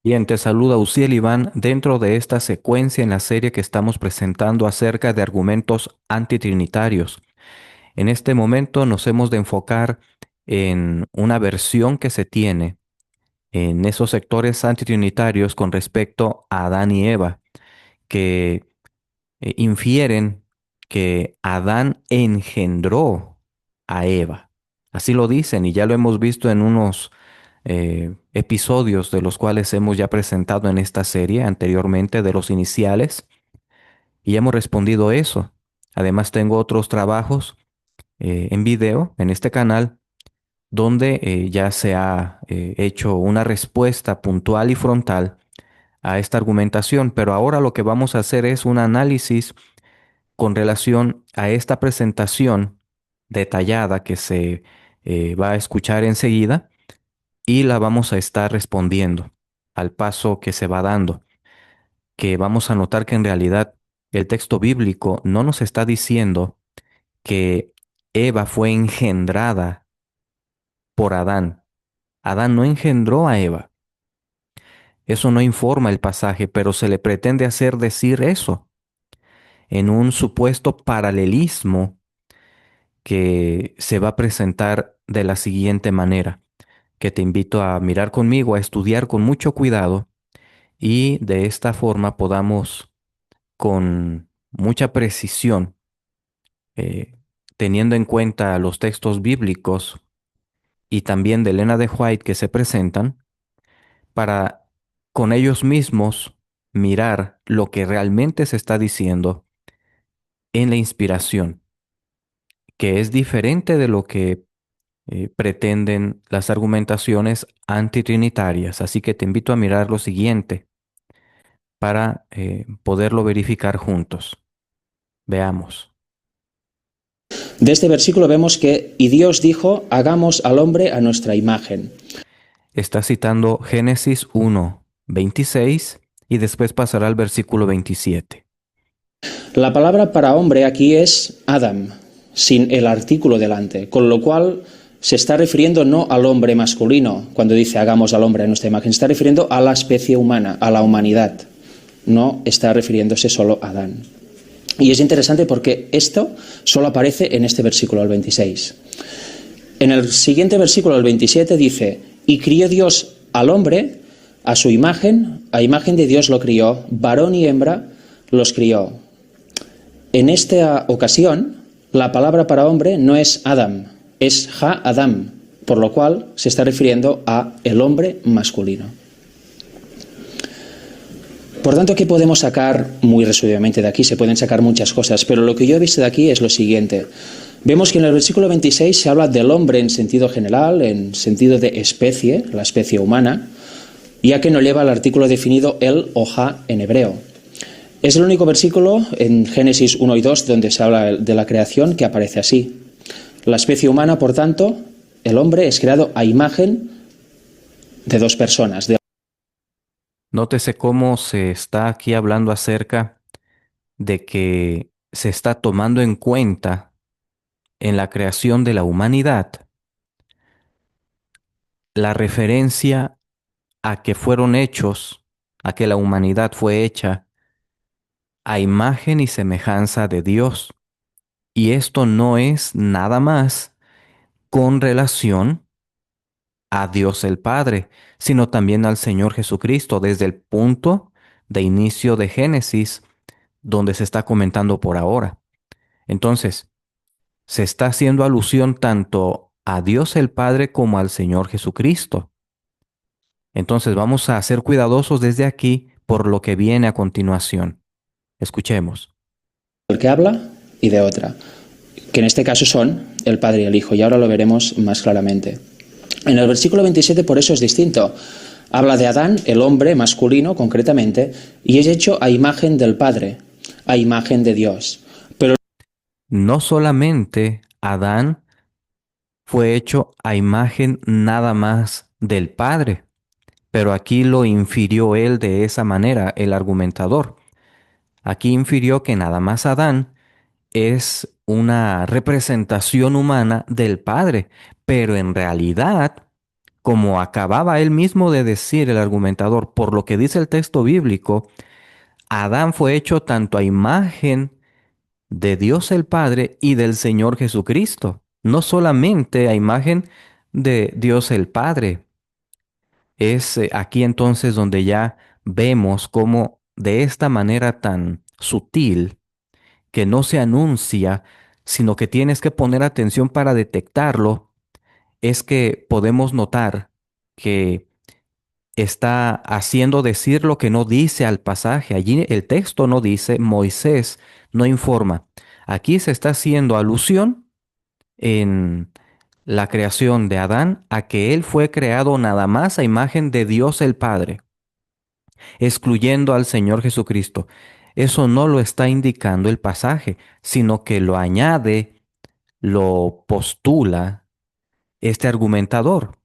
Bien, te saluda Uciel Iván dentro de esta secuencia en la serie que estamos presentando acerca de argumentos antitrinitarios. En este momento nos hemos de enfocar en una versión que se tiene en esos sectores antitrinitarios con respecto a Adán y Eva, que infieren que Adán engendró a Eva. Así lo dicen y ya lo hemos visto en unos episodios de los cuales hemos ya presentado en esta serie anteriormente, de los iniciales, y hemos respondido eso. Además tengo otros trabajos en video en este canal donde ya se ha hecho una respuesta puntual y frontal a esta argumentación, pero ahora lo que vamos a hacer es un análisis con relación a esta presentación detallada que se va a escuchar enseguida y la vamos a estar respondiendo al paso que se va dando, que vamos a notar que en realidad el texto bíblico no nos está diciendo que Eva fue engendrada por Adán. Adán no engendró a Eva. Eso no informa el pasaje, pero se le pretende hacer decir eso en un supuesto paralelismo que se va a presentar de la siguiente manera, que te invito a mirar conmigo, a estudiar con mucho cuidado y de esta forma podamos con mucha precisión, eh, teniendo en cuenta los textos bíblicos y también de Elena de White que se presentan, para con ellos mismos mirar lo que realmente se está diciendo en la inspiración, que es diferente de lo que pretenden las argumentaciones antitrinitarias. Así que te invito a mirar lo siguiente para poderlo verificar juntos. Veamos. De este versículo vemos que, y Dios dijo, hagamos al hombre a nuestra imagen. Está citando Génesis 1:26 y después pasará al versículo 27. La palabra para hombre aquí es Adam, sin el artículo delante, con lo cual se está refiriendo no al hombre masculino, cuando dice hagamos al hombre a nuestra imagen, se está refiriendo a la especie humana, a la humanidad, no está refiriéndose solo a Adán. Y es interesante porque esto solo aparece en este versículo, el 26. En el siguiente versículo, el 27, dice, y crió Dios al hombre a su imagen, a imagen de Dios lo crió, varón y hembra los crió. En esta ocasión, la palabra para hombre no es Adam, es Ha-Adam, por lo cual se está refiriendo a el hombre masculino. Por tanto, ¿qué podemos sacar muy resumidamente de aquí? Se pueden sacar muchas cosas, pero lo que yo he visto de aquí es lo siguiente. Vemos que en el versículo 26 se habla del hombre en sentido general, en sentido de especie, la especie humana, ya que no lleva el artículo definido el o ha en hebreo. Es el único versículo en Génesis 1 y 2 donde se habla de la creación que aparece así. La especie humana, por tanto, el hombre es creado a imagen de dos personas. Nótese cómo se está aquí hablando acerca de que se está tomando en cuenta en la creación de la humanidad la referencia a que fueron hechos, a que la humanidad fue hecha a imagen y semejanza de Dios. Y esto no es nada más con relación a Dios el Padre, sino también al Señor Jesucristo desde el punto de inicio de Génesis, donde se está comentando por ahora. Entonces, se está haciendo alusión tanto a Dios el Padre como al Señor Jesucristo. Entonces, vamos a ser cuidadosos desde aquí por lo que viene a continuación. Escuchemos. El que habla y de otra, que en este caso son el Padre y el Hijo, y ahora lo veremos más claramente. En el versículo 27 por eso es distinto. Habla de Adán, el hombre masculino concretamente, y es hecho a imagen del Padre, a imagen de Dios. Pero No solamente Adán fue hecho a imagen nada más del Padre, pero aquí lo infirió él de esa manera, el argumentador. Aquí infirió que nada más Adán es una representación humana del Padre, pero en realidad como acababa él mismo de decir el argumentador, por lo que dice el texto bíblico, Adán fue hecho tanto a imagen de Dios el Padre y del Señor Jesucristo, no solamente a imagen de Dios el Padre. Es aquí entonces donde ya vemos cómo de esta manera tan sutil, que no se anuncia, sino que tienes que poner atención para detectarlo, es que podemos notar que está haciendo decir lo que no dice al pasaje. Allí el texto no dice, Moisés no informa. Aquí se está haciendo alusión en la creación de Adán a que él fue creado nada más a imagen de Dios el Padre, excluyendo al Señor Jesucristo. Eso no lo está indicando el pasaje, sino que lo añade, lo postula este argumentador.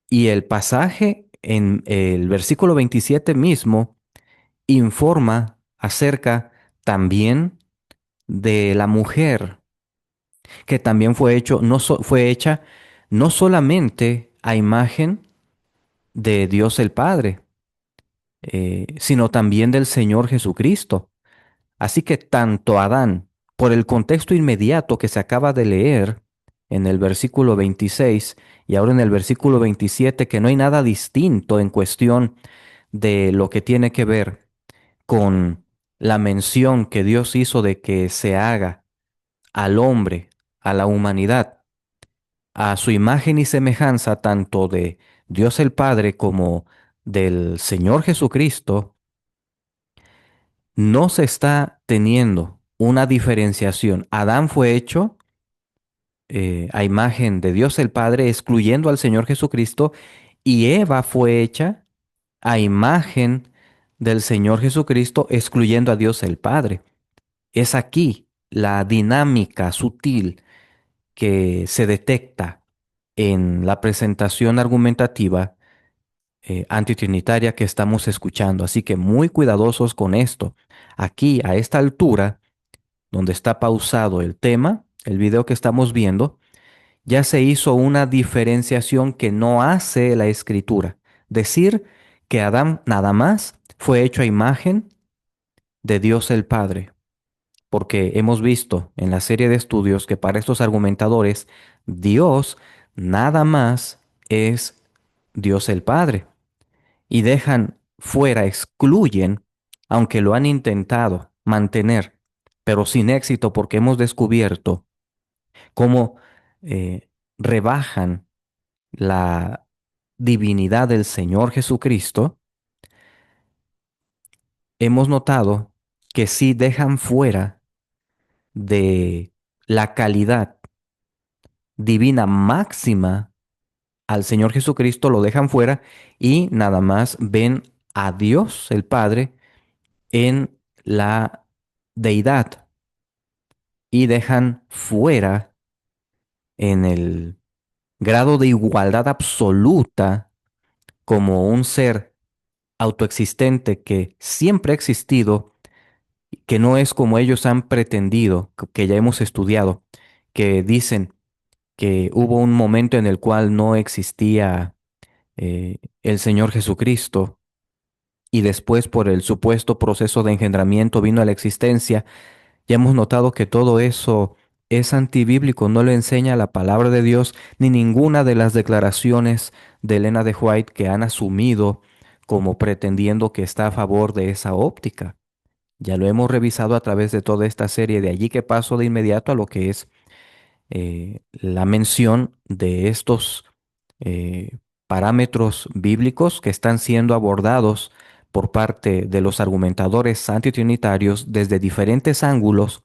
Y el pasaje en el versículo 27 mismo informa acerca también de la mujer, que también fue hecho, fue hecha no solamente a imagen de Dios el Padre, sino también del Señor Jesucristo. Así que tanto Adán, por el contexto inmediato que se acaba de leer en el versículo 26 y ahora en el versículo 27, que no hay nada distinto en cuestión de lo que tiene que ver con la mención que Dios hizo de que se haga al hombre, a la humanidad, a su imagen y semejanza, tanto de Dios el Padre como del Señor Jesucristo, no se está teniendo una diferenciación. Adán fue hecho a imagen de Dios el Padre, excluyendo al Señor Jesucristo, y Eva fue hecha a imagen del Señor Jesucristo, excluyendo a Dios el Padre. Es aquí la dinámica sutil que se detecta en la presentación argumentativa antitrinitaria que estamos escuchando. Así que muy cuidadosos con esto. Aquí, a esta altura, donde está pausado el tema, el video que estamos viendo, ya se hizo una diferenciación que no hace la escritura. Decir que Adán nada más fue hecho a imagen de Dios el Padre, porque hemos visto en la serie de estudios que para estos argumentadores, Dios nada más es Dios el Padre, y dejan fuera, excluyen, aunque lo han intentado mantener, pero sin éxito porque hemos descubierto cómo eh, rebajan la divinidad del Señor Jesucristo. Hemos notado que sí dejan fuera de la calidad divina máxima al Señor Jesucristo, lo dejan fuera y nada más ven a Dios el Padre en la deidad y dejan fuera en el grado de igualdad absoluta como un ser autoexistente que siempre ha existido, que no es como ellos han pretendido, que ya hemos estudiado, que dicen que hubo un momento en el cual no existía el Señor Jesucristo y después por el supuesto proceso de engendramiento vino a la existencia. Ya hemos notado que todo eso es antibíblico, no lo enseña la palabra de Dios ni ninguna de las declaraciones de Elena de White que han asumido como pretendiendo que está a favor de esa óptica. Ya lo hemos revisado a través de toda esta serie, de allí que paso de inmediato a lo que es la mención de estos eh, parámetros bíblicos que están siendo abordados por parte de los argumentadores antitrinitarios desde diferentes ángulos,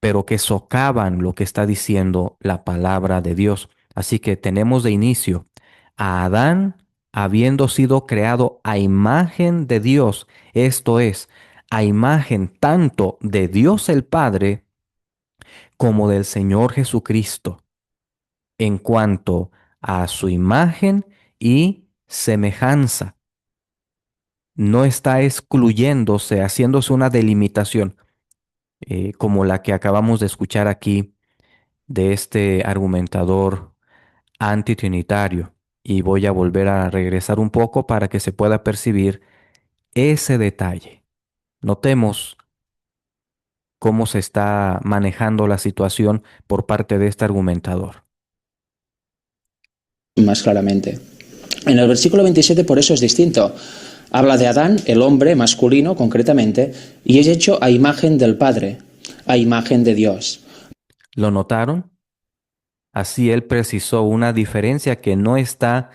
pero que socavan lo que está diciendo la palabra de Dios. Así que tenemos de inicio a Adán habiendo sido creado a imagen de Dios, esto es, a imagen tanto de Dios el Padre como del Señor Jesucristo, en cuanto a su imagen y semejanza. No está excluyéndose, haciéndose una delimitación, como la que acabamos de escuchar aquí de este argumentador antitrinitario. Y voy a volver a regresar un poco para que se pueda percibir ese detalle. Notemos cómo se está manejando la situación por parte de este argumentador. más claramente. En el versículo 27 por eso es distinto. Habla de Adán, el hombre masculino concretamente, y es hecho a imagen del Padre, a imagen de Dios. ¿Lo notaron? Así él precisó una diferencia que no está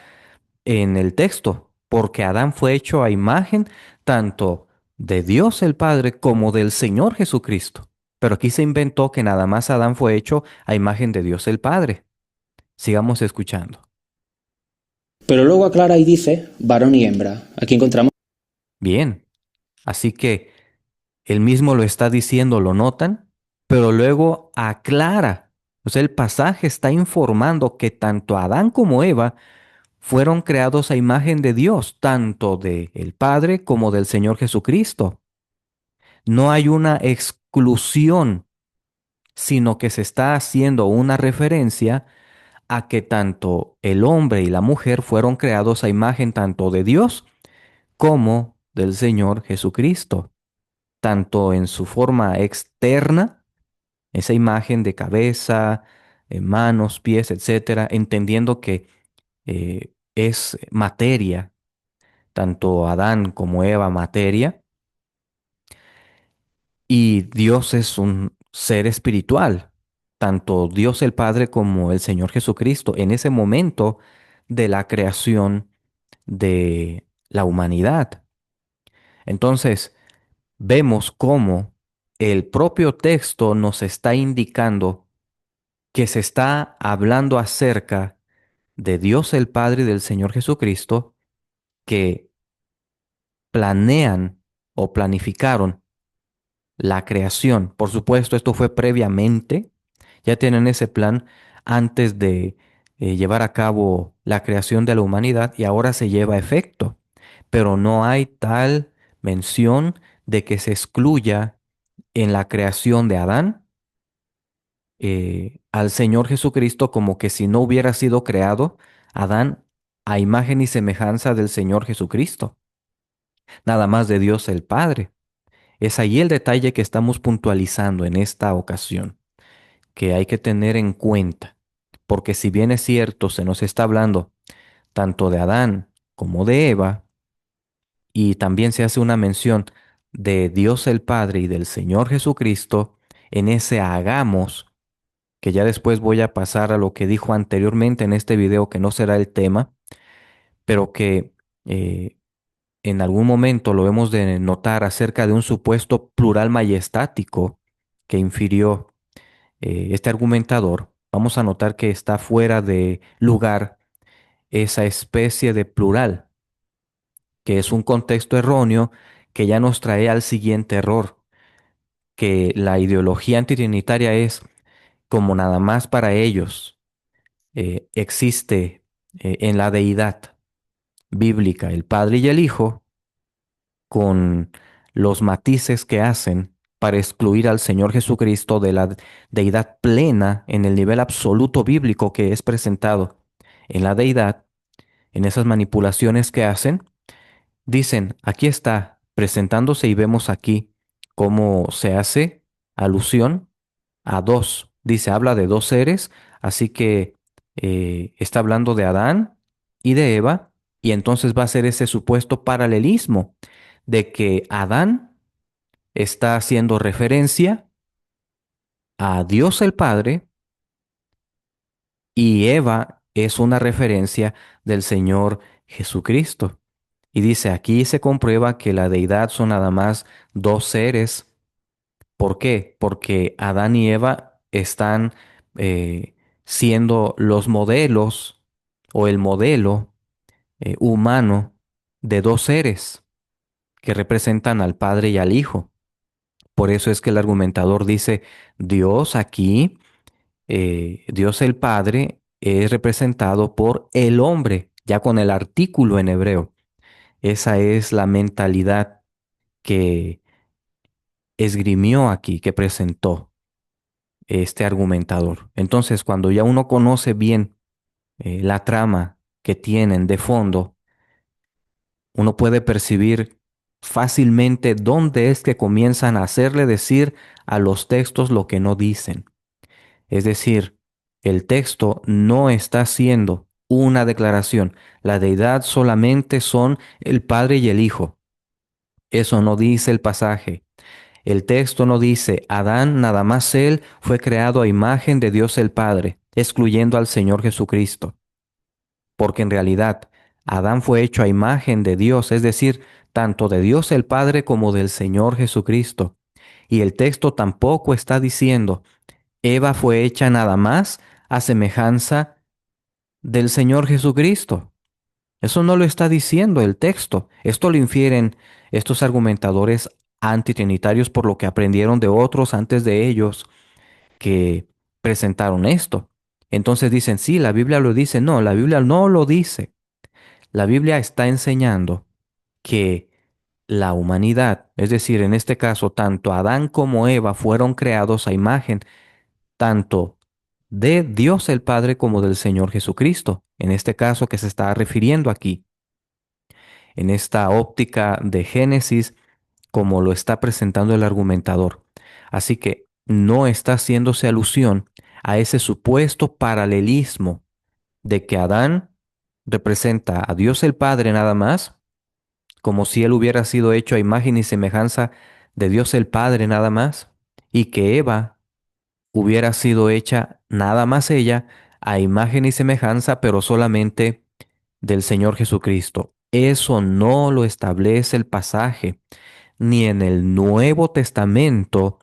en el texto, porque Adán fue hecho a imagen tanto de Dios el Padre como del Señor Jesucristo. Pero aquí se inventó que nada más Adán fue hecho a imagen de Dios el Padre. Sigamos escuchando. Pero luego aclara y dice varón y hembra. Aquí encontramos Bien, así que él mismo lo está diciendo, lo notan, pero luego aclara. O sea, el pasaje está informando que tanto Adán como Eva fueron creados a imagen de Dios, tanto de el Padre como del Señor Jesucristo. No hay una exclusión, sino que se está haciendo una referencia a que tanto el hombre y la mujer fueron creados a imagen tanto de Dios como del Señor Jesucristo, tanto en su forma externa, esa imagen de cabeza, manos, pies, etcétera, entendiendo que es materia, tanto Adán como Eva materia, y Dios es un ser espiritual, tanto Dios el Padre como el Señor Jesucristo, en ese momento de la creación de la humanidad. Entonces, vemos cómo el propio texto nos está indicando que se está hablando acerca de Dios el Padre y del Señor Jesucristo que planean o planificaron la creación. Por supuesto, esto fue previamente, ya tienen ese plan antes de llevar a cabo la creación de la humanidad y ahora se lleva a efecto. Pero no hay tal mención de que se excluya en la creación de Adán al Señor Jesucristo como que si no hubiera sido creado Adán a imagen y semejanza del Señor Jesucristo, nada más de Dios el Padre. Es ahí el detalle que estamos puntualizando en esta ocasión, que hay que tener en cuenta, porque si bien es cierto, se nos está hablando tanto de Adán como de Eva, y también se hace una mención de Dios el Padre y del Señor Jesucristo, en ese hagamos, que ya después voy a pasar a lo que dijo anteriormente en este video, que no será el tema, pero que eh, en algún momento lo hemos de notar acerca de un supuesto plural majestático que infirió este argumentador. Vamos a notar que está fuera de lugar esa especie de plural, que es un contexto erróneo que ya nos trae al siguiente error, que la ideología antitrinitaria es como nada más para ellos existe en la deidad bíblica el Padre y el Hijo, con los matices que hacen para excluir al Señor Jesucristo de la deidad plena en el nivel absoluto bíblico que es presentado en la deidad, en esas manipulaciones que hacen, dicen, aquí está presentándose y vemos aquí cómo se hace alusión a dos. Dice, habla de dos seres, así que está hablando de Adán y de Eva, y entonces va a ser ese supuesto paralelismo de que Adán está haciendo referencia a Dios el Padre y Eva es una referencia del Señor Jesucristo. Y dice, aquí se comprueba que la deidad son nada más dos seres. ¿Por qué? Porque Adán y Eva están siendo los modelos o el modelo humano de dos seres que representan al Padre y al Hijo. Por eso es que el argumentador dice, Dios aquí, Dios el Padre, es representado por el hombre, ya con el artículo en hebreo. Esa es la mentalidad que esgrimió aquí, que presentó este argumentador. Entonces, cuando ya uno conoce bien la trama que tienen de fondo, uno puede percibir fácilmente dónde es que comienzan a hacerle decir a los textos lo que no dicen. Es decir, el texto no está haciendo una declaración. La deidad solamente son el Padre y el Hijo. Eso no dice el pasaje. El texto no dice, Adán, nada más él, fue creado a imagen de Dios el Padre, excluyendo al Señor Jesucristo. Porque en realidad, Adán fue hecho a imagen de Dios, es decir, tanto de Dios el Padre como del Señor Jesucristo. Y el texto tampoco está diciendo, Eva fue hecha nada más a semejanza del Señor Jesucristo. Eso no lo está diciendo el texto. Esto lo infieren estos argumentadores antitrinitarios por lo que aprendieron de otros antes de ellos que presentaron esto. Entonces dicen, sí, la Biblia lo dice. No, la Biblia no lo dice. La Biblia está enseñando que la humanidad, es decir, en este caso, tanto Adán como Eva fueron creados a imagen tanto de Dios el Padre como del Señor Jesucristo, en este caso que se está refiriendo aquí, en esta óptica de Génesis, como lo está presentando el argumentador. Así que no está haciéndose alusión a ese supuesto paralelismo de que Adán representa a Dios el Padre nada más, como si él hubiera sido hecho a imagen y semejanza de Dios el Padre nada más, y que Eva hubiera sido hecha nada más ella a imagen y semejanza, pero solamente del Señor Jesucristo. Eso no lo establece el pasaje, ni en el Nuevo Testamento,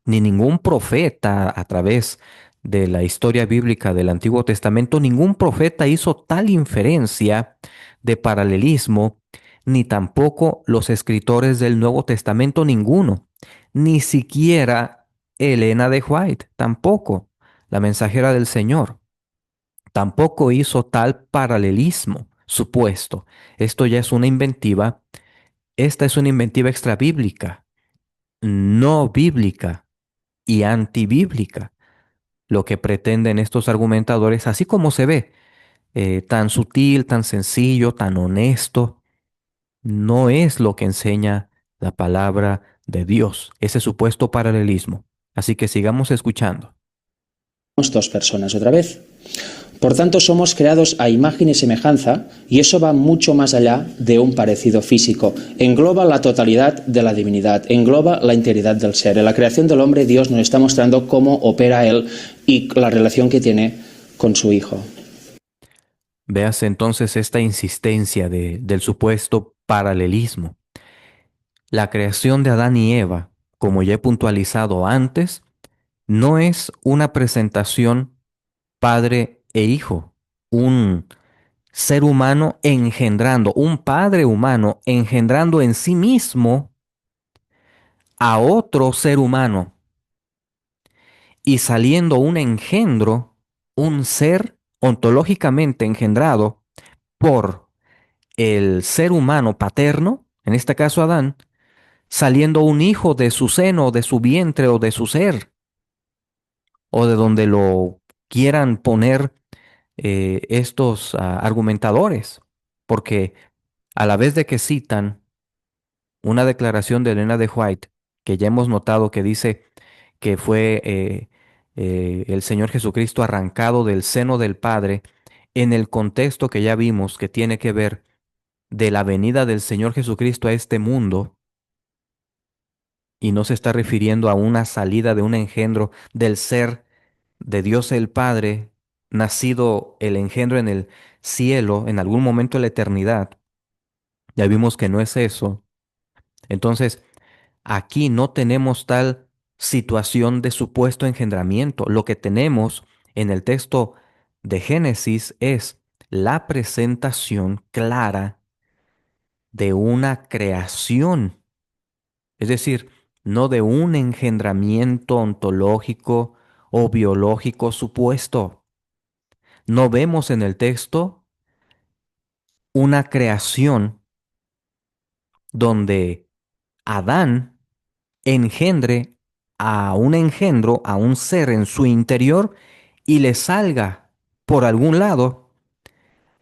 ni ningún profeta a través de la historia bíblica del Antiguo Testamento, ningún profeta hizo tal inferencia de paralelismo, ni tampoco los escritores del Nuevo Testamento, ninguno, ni siquiera Elena de White, tampoco, la mensajera del Señor, tampoco hizo tal paralelismo supuesto. Esto ya es una inventiva, esta es una inventiva extrabíblica, no bíblica y antibíblica, lo que pretenden estos argumentadores, así como se ve, tan sutil, tan sencillo, tan honesto, no es lo que enseña la palabra de Dios, ese supuesto paralelismo. Así que sigamos escuchando. Somos dos personas otra vez. Por tanto, somos creados a imagen y semejanza, y eso va mucho más allá de un parecido físico. Engloba la totalidad de la divinidad, engloba la integridad del ser. En la creación del hombre, Dios nos está mostrando cómo opera Él y la relación que tiene con su Hijo. Veas entonces esta insistencia del supuesto paralelismo. La creación de Adán y Eva, como ya he puntualizado antes, no es una presentación padre e hijo, un ser humano engendrando, un padre humano engendrando en sí mismo a otro ser humano y saliendo un engendro, un ser ontológicamente engendrado por el ser humano paterno, en este caso Adán, saliendo un hijo de su seno, de su vientre o de su ser, o de donde lo quieran poner estos argumentadores, porque a la vez de que citan una declaración de Elena de White, que ya hemos notado que dice que fue el Señor Jesucristo arrancado del seno del Padre, en el contexto que ya vimos que tiene que ver de la venida del Señor Jesucristo a este mundo, y no se está refiriendo a una salida de un engendro del ser de Dios el Padre, nacido el engendro en el cielo, en algún momento de la eternidad. Ya vimos que no es eso. Entonces, aquí no tenemos tal situación de supuesto engendramiento. Lo que tenemos en el texto de Génesis es la presentación clara de una creación, es decir, no de un engendramiento ontológico o biológico supuesto. No vemos en el texto una creación donde Adán engendre a un engendro, a un ser en su interior y le salga por algún lado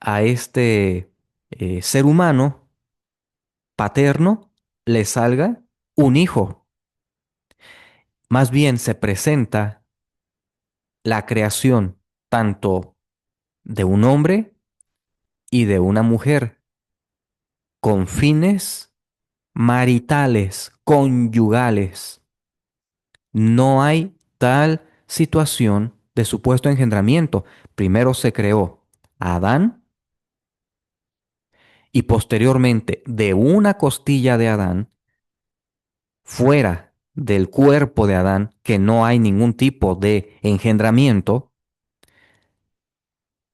a este ser humano paterno le salga un hijo. Más bien se presenta la creación tanto de un hombre y de una mujer con fines maritales, conyugales. No hay tal situación de supuesto engendramiento. Primero se creó a Adán y posteriormente de una costilla de Adán, fuera del cuerpo de Adán, que no hay ningún tipo de engendramiento,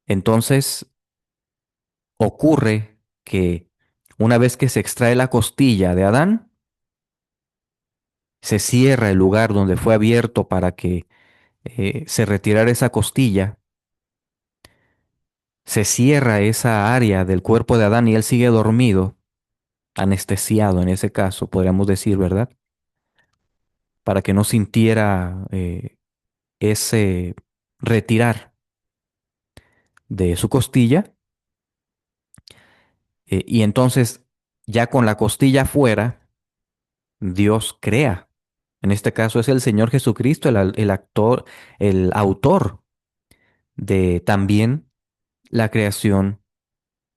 entonces ocurre que una vez que se extrae la costilla de Adán, se cierra el lugar donde fue abierto para que se retirara esa costilla, se cierra esa área del cuerpo de Adán y él sigue dormido, anestesiado en ese caso, podríamos decir, ¿verdad? Para que no sintiera ese retirar de su costilla. Y entonces, ya con la costilla fuera, Dios crea. En este caso es el Señor Jesucristo, el actor, el autor de también la creación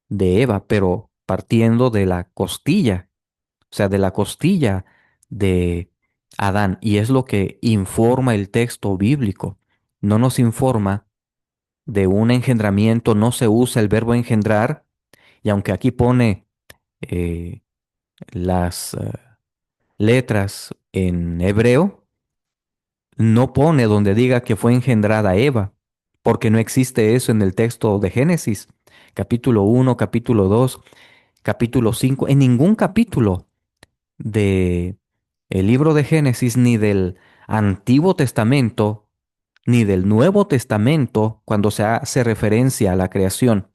de Eva, pero partiendo de la costilla, o sea, de la costilla de Adán. Y es lo que informa el texto bíblico. No nos informa de un engendramiento, no se usa el verbo engendrar, y aunque aquí pone eh, las letras en hebreo, no pone donde diga que fue engendrada Eva, porque no existe eso en el texto de Génesis, capítulo 1, capítulo 2, capítulo 5, en ningún capítulo de el libro de Génesis ni del Antiguo Testamento ni del Nuevo Testamento cuando se hace referencia a la creación,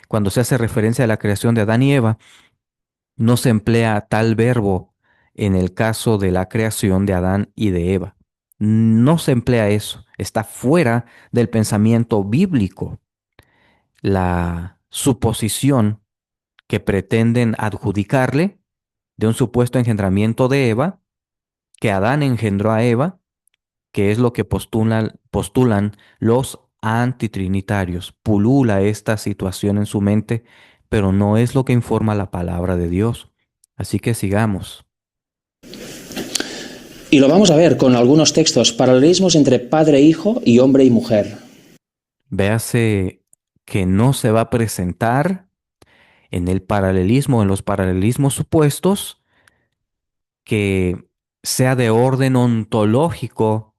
cuando se hace referencia a la creación de Adán y Eva, no se emplea tal verbo en el caso de la creación de Adán y de Eva. No se emplea eso, está fuera del pensamiento bíblico. La suposición que pretenden adjudicarle de un supuesto engendramiento de Eva, que Adán engendró a Eva, que es lo que postulan los antitrinitarios. Pulula esta situación en su mente, pero no es lo que informa la palabra de Dios. Así que sigamos. Y lo vamos a ver con algunos textos, paralelismos entre padre e hijo y hombre y mujer. Véase que no se va a presentar en el paralelismo, en los paralelismos supuestos, que sea de orden ontológico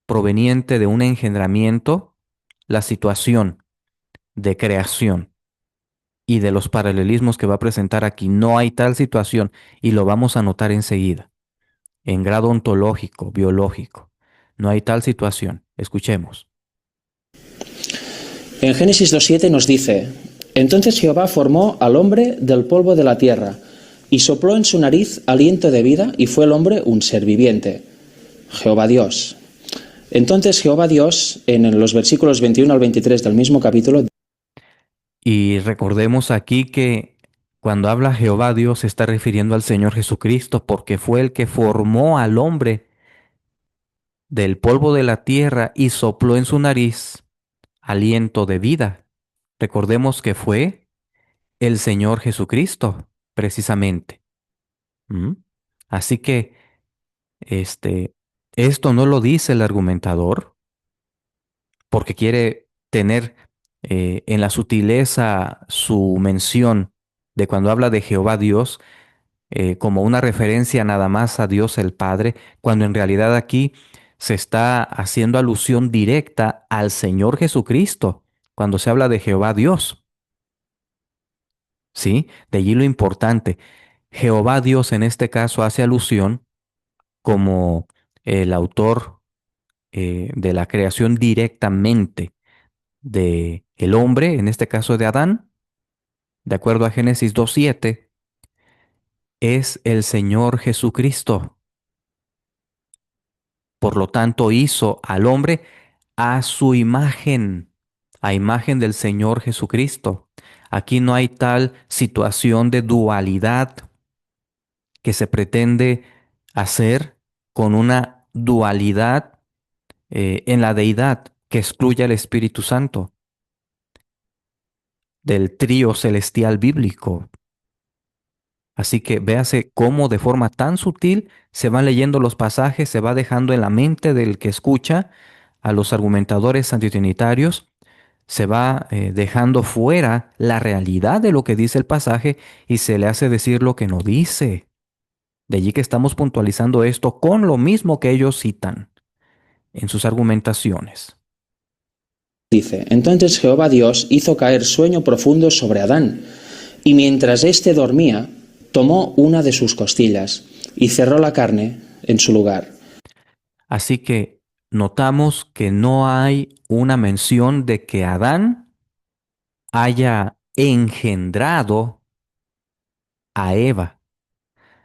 proveniente de un engendramiento, la situación de creación. Y de los paralelismos que va a presentar aquí, no hay tal situación y lo vamos a notar enseguida, en grado ontológico, biológico. No hay tal situación. Escuchemos. En Génesis 2.7 nos dice, entonces Jehová formó al hombre del polvo de la tierra y sopló en su nariz aliento de vida y fue el hombre un ser viviente. Jehová Dios. Entonces Jehová Dios, en los versículos 21 al 23 del mismo capítulo, Y recordemos aquí que cuando habla Jehová Dios se está refiriendo al Señor Jesucristo porque fue el que formó al hombre del polvo de la tierra y sopló en su nariz aliento de vida. Recordemos que fue el Señor Jesucristo, precisamente. ¿Mm? Así que este, esto no lo dice el argumentador porque quiere tener en la sutileza su mención de cuando habla de Jehová Dios como una referencia nada más a Dios el Padre, cuando en realidad aquí se está haciendo alusión directa al Señor Jesucristo, cuando se habla de Jehová Dios. ¿Sí? De allí lo importante. Jehová Dios en este caso hace alusión como el autor de la creación directamente de el hombre, en este caso de Adán, de acuerdo a Génesis 2:7, es el Señor Jesucristo. Por lo tanto, hizo al hombre a su imagen, a imagen del Señor Jesucristo. Aquí no hay tal situación de dualidad que se pretende hacer con una dualidad en la deidad que excluye al Espíritu Santo del trío celestial bíblico. Así que véase cómo de forma tan sutil se van leyendo los pasajes, se va dejando en la mente del que escucha a los argumentadores antitrinitarios, se va dejando fuera la realidad de lo que dice el pasaje y se le hace decir lo que no dice. De allí que estamos puntualizando esto con lo mismo que ellos citan en sus argumentaciones. Dice, entonces Jehová Dios hizo caer sueño profundo sobre Adán, y mientras éste dormía, tomó una de sus costillas y cerró la carne en su lugar. Así que notamos que no hay una mención de que Adán haya engendrado a Eva.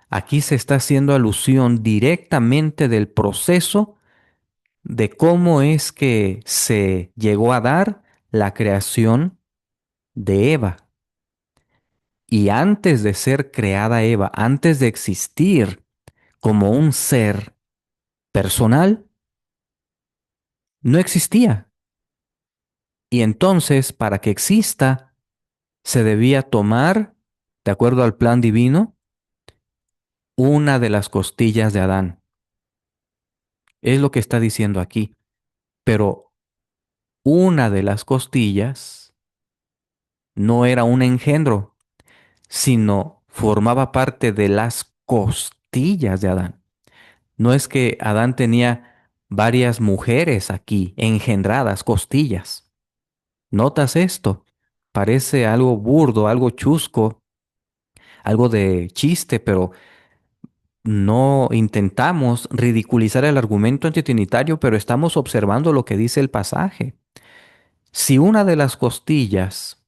Aquí se está haciendo alusión directamente del proceso de cómo es que se llegó a dar la creación de Eva. Y antes de ser creada Eva, antes de existir como un ser personal, no existía. Y entonces, para que exista, se debía tomar, de acuerdo al plan divino, una de las costillas de Adán. Es lo que está diciendo aquí. Pero una de las costillas no era un engendro, sino formaba parte de las costillas de Adán. No es que Adán tenía varias mujeres aquí, engendradas, costillas. ¿Notas esto? Parece algo burdo, algo chusco, algo de chiste, pero no intentamos ridiculizar el argumento antitrinitario, pero estamos observando lo que dice el pasaje. Si una de las costillas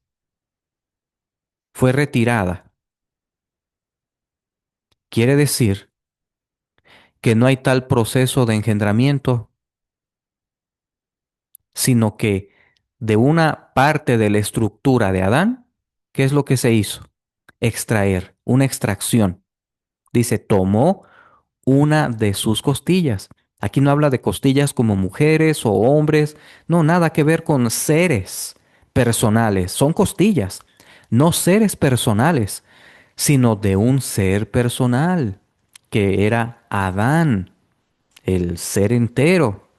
fue retirada, quiere decir que no hay tal proceso de engendramiento, sino que de una parte de la estructura de Adán, ¿qué es lo que se hizo? Extraer, una extracción. Dice, tomó una de sus costillas. Aquí no habla de costillas como mujeres o hombres, no, nada que ver con seres personales, son costillas, no seres personales, sino de un ser personal, que era Adán, el ser entero.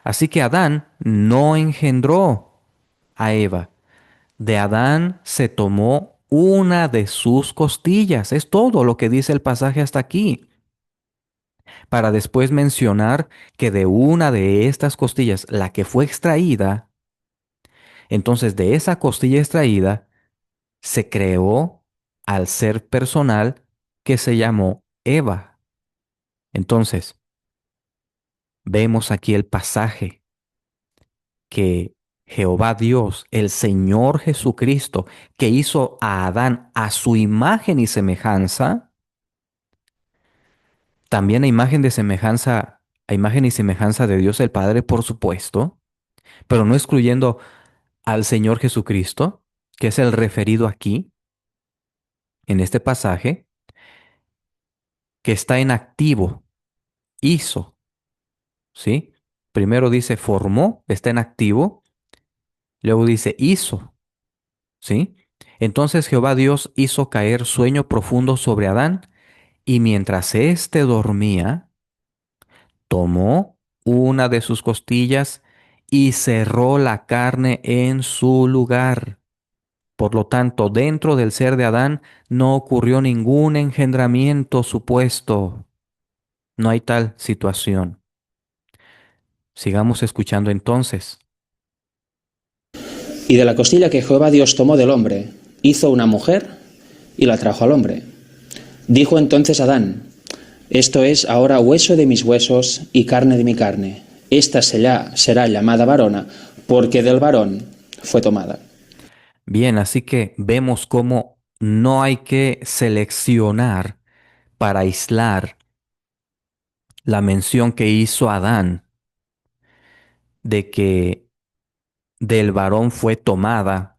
Así que Adán no engendró a Eva. De Adán se tomó una de sus costillas. Es todo lo que dice el pasaje hasta aquí. Para después mencionar que de una de estas costillas, la que fue extraída, entonces de esa costilla extraída se creó al ser personal que se llamó Eva. Entonces, vemos aquí el pasaje que Jehová Dios, el Señor Jesucristo, que hizo a Adán a su imagen y semejanza, también a imagen y semejanza de Dios el Padre, por supuesto, pero no excluyendo al Señor Jesucristo, que es el referido aquí, en este pasaje, que está en activo, hizo, ¿sí? Primero dice formó, está en activo, luego dice hizo, ¿sí? Entonces Jehová Dios hizo caer sueño profundo sobre Adán, y mientras éste dormía, tomó una de sus costillas y cerró la carne en su lugar. Por lo tanto, dentro del ser de Adán no ocurrió ningún engendramiento supuesto. No hay tal situación. Sigamos escuchando entonces. Y de la costilla que Jehová Dios tomó del hombre, hizo una mujer y la trajo al hombre. Dijo entonces Adán, esto es ahora hueso de mis huesos y carne de mi carne. Esta será llamada varona, porque del varón fue tomada. Bien, así que vemos cómo no hay que seleccionar para aislar la mención que hizo Adán de que del varón fue tomada,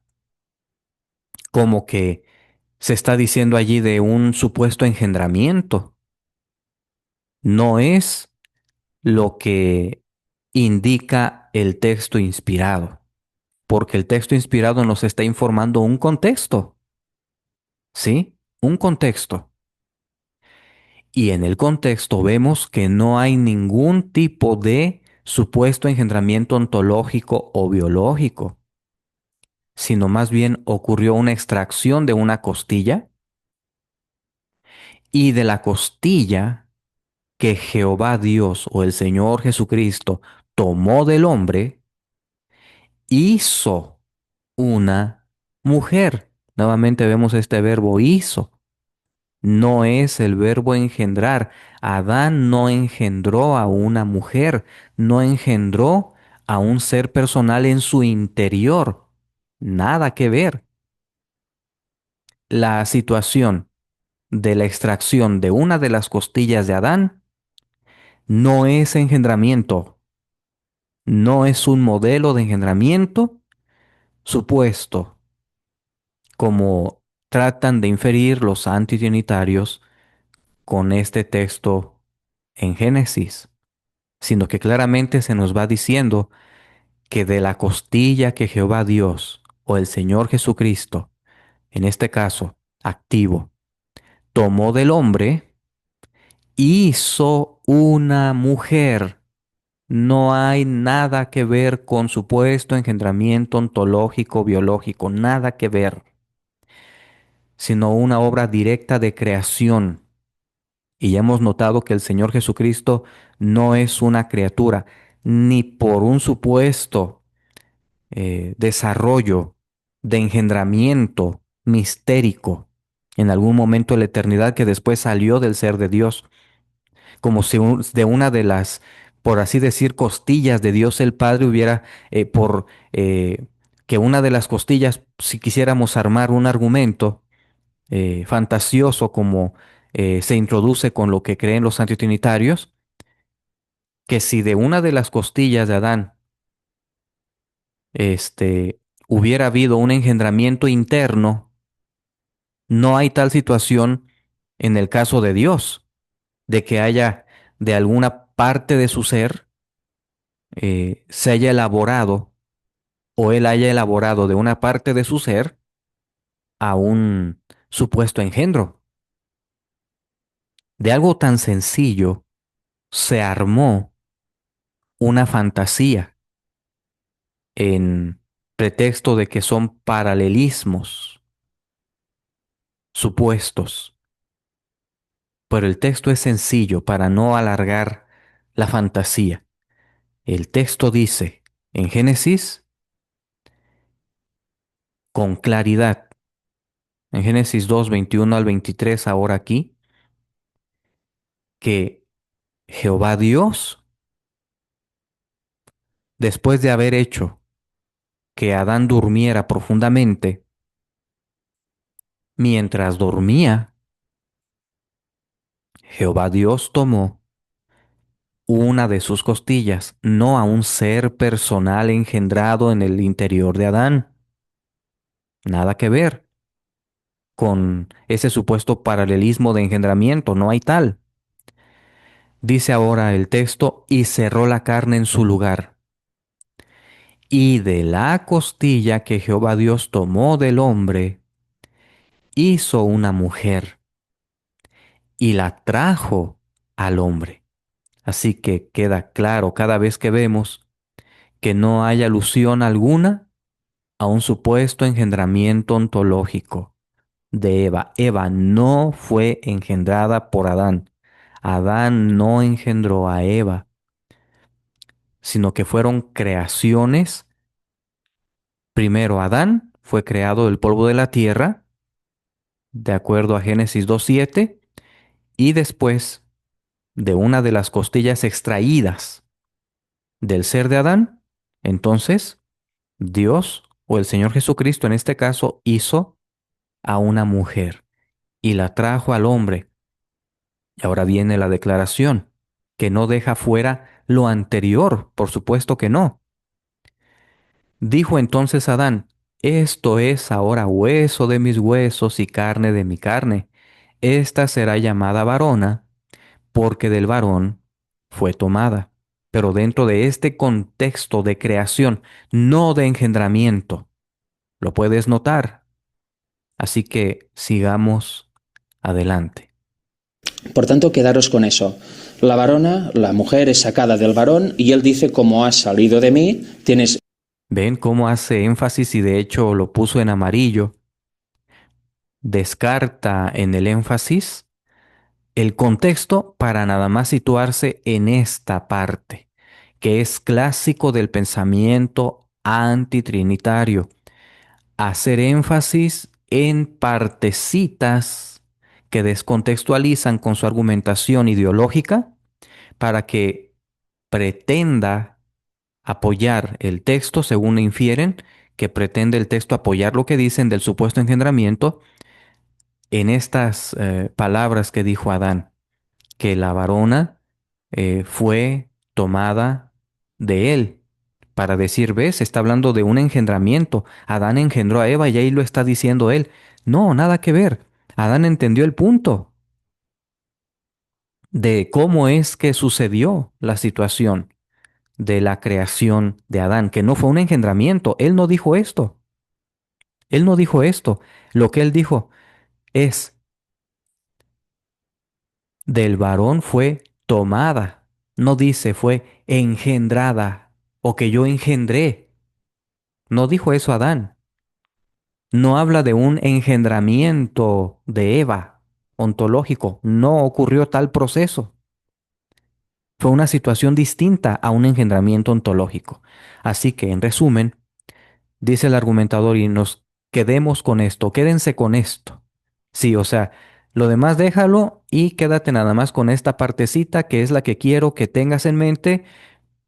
como que se está diciendo allí de un supuesto engendramiento. No es lo que indica el texto inspirado, porque el texto inspirado nos está informando un contexto, ¿sí? Un contexto. Y en el contexto vemos que no hay ningún tipo de supuesto engendramiento ontológico o biológico, sino más bien ocurrió una extracción de una costilla y de la costilla que Jehová Dios o el Señor Jesucristo tomó del hombre, hizo una mujer. Nuevamente vemos este verbo hizo. No es el verbo engendrar. Adán no engendró a una mujer, no engendró a un ser personal en su interior. Nada que ver. La situación de la extracción de una de las costillas de Adán no es engendramiento, no es un modelo de engendramiento supuesto, como tratan de inferir los antitrinitarios con este texto en Génesis, sino que claramente se nos va diciendo que de la costilla que Jehová Dios o el Señor Jesucristo, en este caso activo, tomó del hombre, hizo una mujer. No hay nada que ver con supuesto engendramiento ontológico, biológico, nada que ver, sino una obra directa de creación. Y ya hemos notado que el Señor Jesucristo no es una criatura, ni por un supuesto desarrollo de engendramiento mistérico en algún momento de la eternidad que después salió del ser de Dios, como si de una de las, por así decir, costillas de Dios el Padre hubiera, por que una de las costillas, si quisiéramos armar un argumento fantasioso como se introduce con lo que creen los antitrinitarios, que si de una de las costillas de Adán, hubiera habido un engendramiento interno, no hay tal situación en el caso de Dios, de que haya de alguna parte de su ser se haya elaborado o él haya elaborado de una parte de su ser a un supuesto engendro. De algo tan sencillo se armó una fantasía en pretexto de que son paralelismos supuestos. Pero el texto es sencillo para no alargar la fantasía. El texto dice en Génesis con claridad, en Génesis 2 21 al 23 ahora aquí, que Jehová Dios, después de haber hecho que Adán durmiera profundamente, mientras dormía, Jehová Dios tomó una de sus costillas, no a un ser personal engendrado en el interior de Adán. Nada que ver con ese supuesto paralelismo de engendramiento, no hay tal. Dice ahora el texto, y cerró la carne en su lugar. Y de la costilla que Jehová Dios tomó del hombre, hizo una mujer y la trajo al hombre. Así que queda claro cada vez que vemos que no hay alusión alguna a un supuesto engendramiento ontológico de Eva. Eva no fue engendrada por Adán. Adán no engendró a Eva, sino que fueron creaciones. Primero, Adán fue creado del polvo de la tierra, de acuerdo a Génesis 2:7, y después de una de las costillas extraídas del ser de Adán, entonces Dios o el Señor Jesucristo en este caso hizo a una mujer y la trajo al hombre. Y ahora viene la declaración, que no deja fuera lo anterior, por supuesto que no. Dijo entonces Adán, esto es ahora hueso de mis huesos y carne de mi carne. Esta será llamada varona, porque del varón fue tomada. Pero dentro de este contexto de creación, no de engendramiento, lo puedes notar. Así que sigamos adelante. Por tanto, quedaros con eso. La varona, la mujer es sacada del varón y él dice, como has salido de mí, tienes... ¿Ven cómo hace énfasis y de hecho lo puso en amarillo? Descarta en el énfasis el contexto para nada más situarse en esta parte, que es clásico del pensamiento antitrinitario. Hacer énfasis en partecitas que descontextualizan con su argumentación ideológica para que pretenda apoyar el texto, según infieren, que pretende el texto apoyar lo que dicen del supuesto engendramiento en estas palabras que dijo Adán, que la varona fue tomada de él. Para decir, ves, está hablando de un engendramiento. Adán engendró a Eva y ahí lo está diciendo él. No, nada que ver. Adán entendió el punto de cómo es que sucedió la situación de la creación de Adán, que no fue un engendramiento. Él no dijo esto. Él no dijo esto. Lo que él dijo es, del varón fue tomada. No dice fue engendrada o que yo engendré. No dijo eso Adán. No habla de un engendramiento de Eva ontológico. No ocurrió tal proceso. Fue una situación distinta a un engendramiento ontológico. Así que, en resumen, dice el argumentador y nos quedemos con esto, quédense con esto. Sí, o sea, lo demás déjalo y quédate nada más con esta partecita que es la que quiero que tengas en mente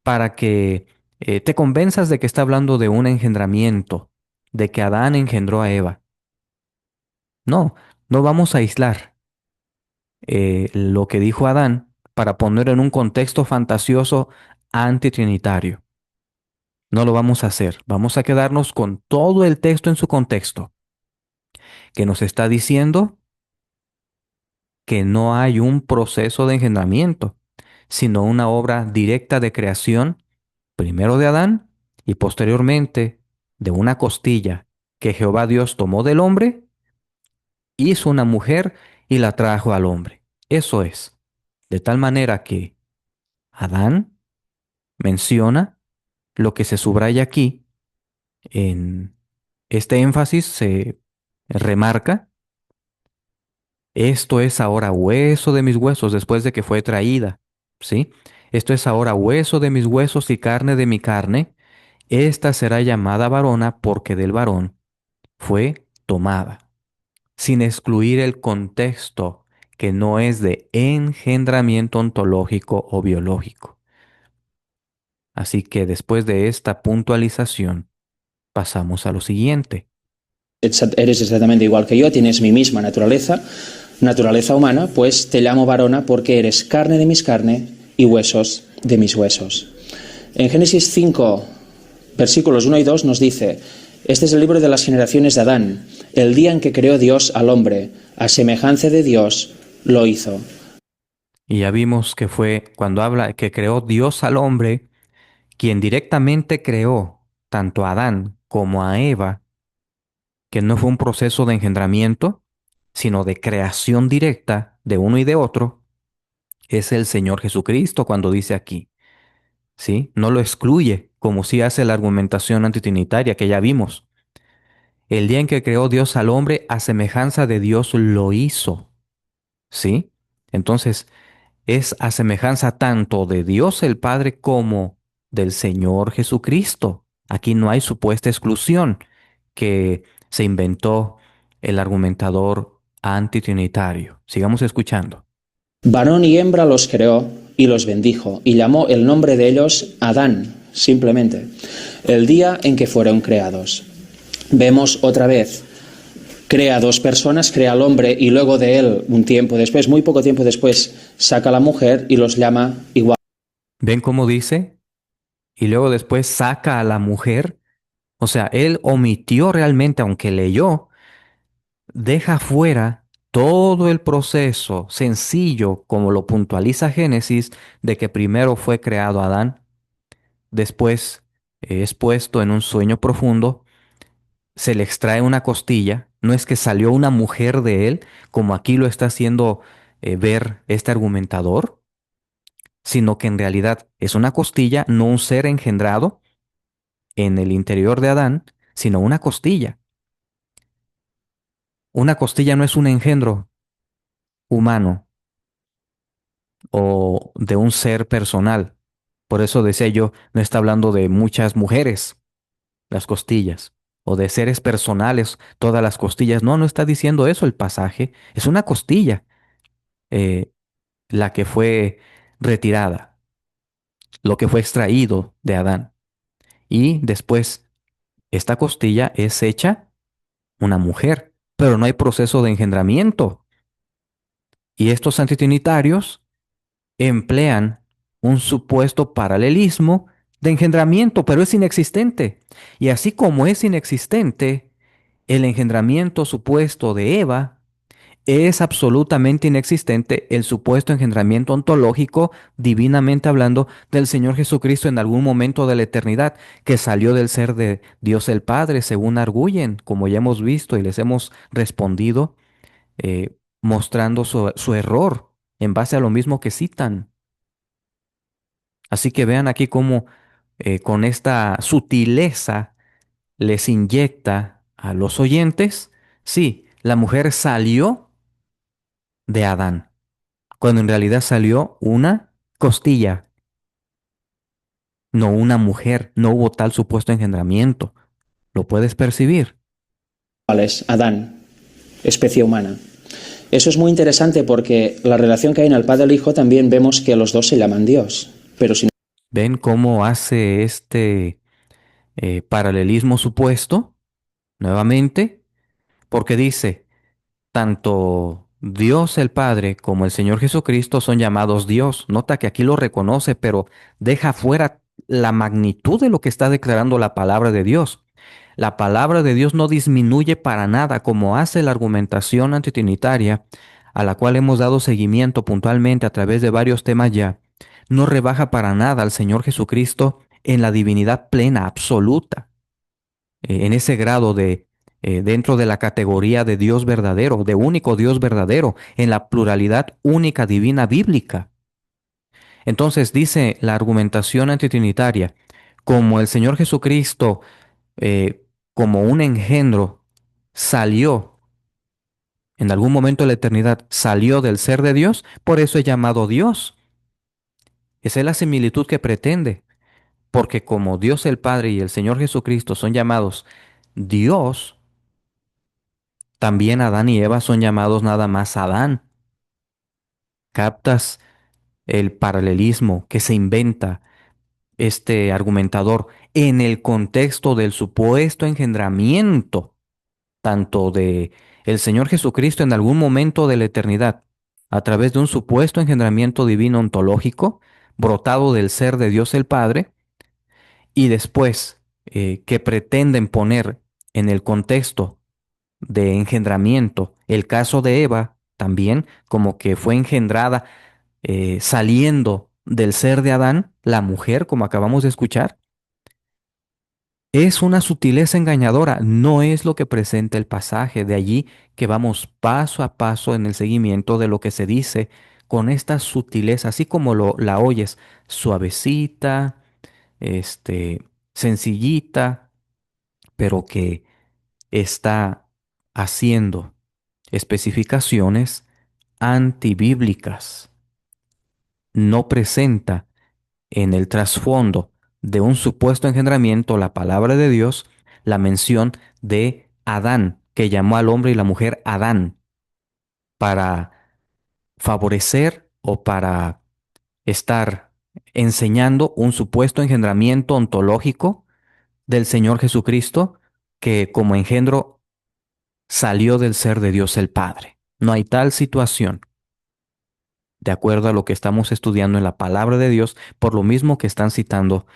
para que te convenzas de que está hablando de un engendramiento, de que Adán engendró a Eva. No, no vamos a aislar lo que dijo Adán para ponerlo en un contexto fantasioso antitrinitario. No lo vamos a hacer. Vamos a quedarnos con todo el texto en su contexto, que nos está diciendo que no hay un proceso de engendramiento, sino una obra directa de creación, primero de Adán y posteriormente de una costilla que Jehová Dios tomó del hombre, hizo una mujer y la trajo al hombre. Eso es. De tal manera que Adán menciona lo que se subraya aquí, en este énfasis se remarca, esto es ahora hueso de mis huesos después de que fue traída, ¿sí? Esto es ahora hueso de mis huesos y carne de mi carne. Esta será llamada varona porque del varón fue tomada, sin excluir el contexto que no es de engendramiento ontológico o biológico. Así que después de esta puntualización, pasamos a lo siguiente. Eres exactamente igual que yo, tienes mi misma naturaleza, naturaleza humana, pues te llamo varona porque eres carne de mis carne y huesos de mis huesos. En Génesis 5, versículos 1 y 2 nos dice, este es el libro de las generaciones de Adán, el día en que creó Dios al hombre, a semejanza de Dios lo hizo. Y ya vimos que fue cuando habla que creó Dios al hombre, quien directamente creó tanto a Adán como a Eva, que no fue un proceso de engendramiento, sino de creación directa de uno y de otro, es el Señor Jesucristo cuando dice aquí, ¿sí? No lo excluye, como si hace la argumentación antitrinitaria que ya vimos. El día en que creó Dios al hombre, a semejanza de Dios lo hizo, ¿sí? Entonces, es a semejanza tanto de Dios el Padre como del Señor Jesucristo. Aquí no hay supuesta exclusión que se inventó el argumentador antitrinitario. Sigamos escuchando. Varón y hembra los creó y los bendijo, y llamó el nombre de ellos Adán, simplemente, el día en que fueron creados. Vemos otra vez, crea dos personas, crea al hombre y luego de él, un tiempo después, muy poco tiempo después, saca a la mujer y los llama igual. ¿Ven cómo dice? Y luego después saca a la mujer. O sea, él omitió realmente, aunque leyó, deja fuera todo el proceso sencillo, como lo puntualiza Génesis, de que primero fue creado Adán, después es puesto en un sueño profundo, se le extrae una costilla, no es que salió una mujer de él, como aquí lo está haciendo ver este argumentador, sino que en realidad es una costilla, no un ser engendrado en el interior de Adán, sino una costilla. Una costilla no es un engendro humano o de un ser personal. Por eso decía yo, no está hablando de muchas mujeres, las costillas, o de seres personales, todas las costillas. No, no está diciendo eso el pasaje. Es una costilla eh, la que fue retirada, lo que fue extraído de Adán. Y después, esta costilla es hecha una mujer, pero no hay proceso de engendramiento. Y estos antitrinitarios emplean un supuesto paralelismo de engendramiento, pero es inexistente. Y así como es inexistente, el engendramiento supuesto de Eva, es absolutamente inexistente el supuesto engendramiento ontológico, divinamente hablando, del Señor Jesucristo en algún momento de la eternidad, que salió del ser de Dios el Padre, según arguyen, como ya hemos visto y les hemos respondido, mostrando su error en base a lo mismo que citan. Así que vean aquí cómo con esta sutileza les inyecta a los oyentes, sí, la mujer salió de Adán, cuando en realidad salió una costilla, no una mujer, no hubo tal supuesto engendramiento. ¿Lo puedes percibir? Adán, especie humana. Eso es muy interesante porque la relación que hay en el Padre y el Hijo también vemos que los dos se llaman Dios, pero si ¿Ven cómo hace este paralelismo supuesto? Nuevamente, porque dice, tanto Dios el Padre como el Señor Jesucristo son llamados Dios. Nota que aquí lo reconoce, pero deja fuera la magnitud de lo que está declarando la palabra de Dios. La palabra de Dios no disminuye para nada, como hace la argumentación antitrinitaria, a la cual hemos dado seguimiento puntualmente a través de varios temas ya. No rebaja para nada al Señor Jesucristo en la divinidad plena, absoluta, en ese grado de, dentro de la categoría de Dios verdadero, de único Dios verdadero, en la pluralidad única divina bíblica. Entonces dice la argumentación antitrinitaria, como el Señor Jesucristo, como un engendro, salió en algún momento de la eternidad, salió del ser de Dios, por eso es llamado Dios. Esa es la similitud que pretende, porque como Dios el Padre y el Señor Jesucristo son llamados Dios, también Adán y Eva son llamados nada más Adán. ¿Captas el paralelismo que se inventa este argumentador en el contexto del supuesto engendramiento, tanto de el Señor Jesucristo en algún momento de la eternidad, a través de un supuesto engendramiento divino ontológico, brotado del ser de Dios el Padre, y después que pretenden poner en el contexto de engendramiento el caso de Eva, también como que fue engendrada saliendo del ser de Adán, la mujer, como acabamos de escuchar, es una sutileza engañadora, no es lo que presenta el pasaje. De allí que vamos paso a paso en el seguimiento de lo que se dice con esta sutileza, así como la oyes, suavecita, este, sencillita, pero que está haciendo especificaciones antibíblicas. No presenta en el trasfondo de un supuesto engendramiento, la palabra de Dios, la mención de Adán, que llamó al hombre y la mujer Adán, para favorecer o para estar enseñando un supuesto engendramiento ontológico del Señor Jesucristo, que como engendro salió del ser de Dios el Padre. No hay tal situación, de acuerdo a lo que estamos estudiando en la palabra de Dios, por lo mismo que están citando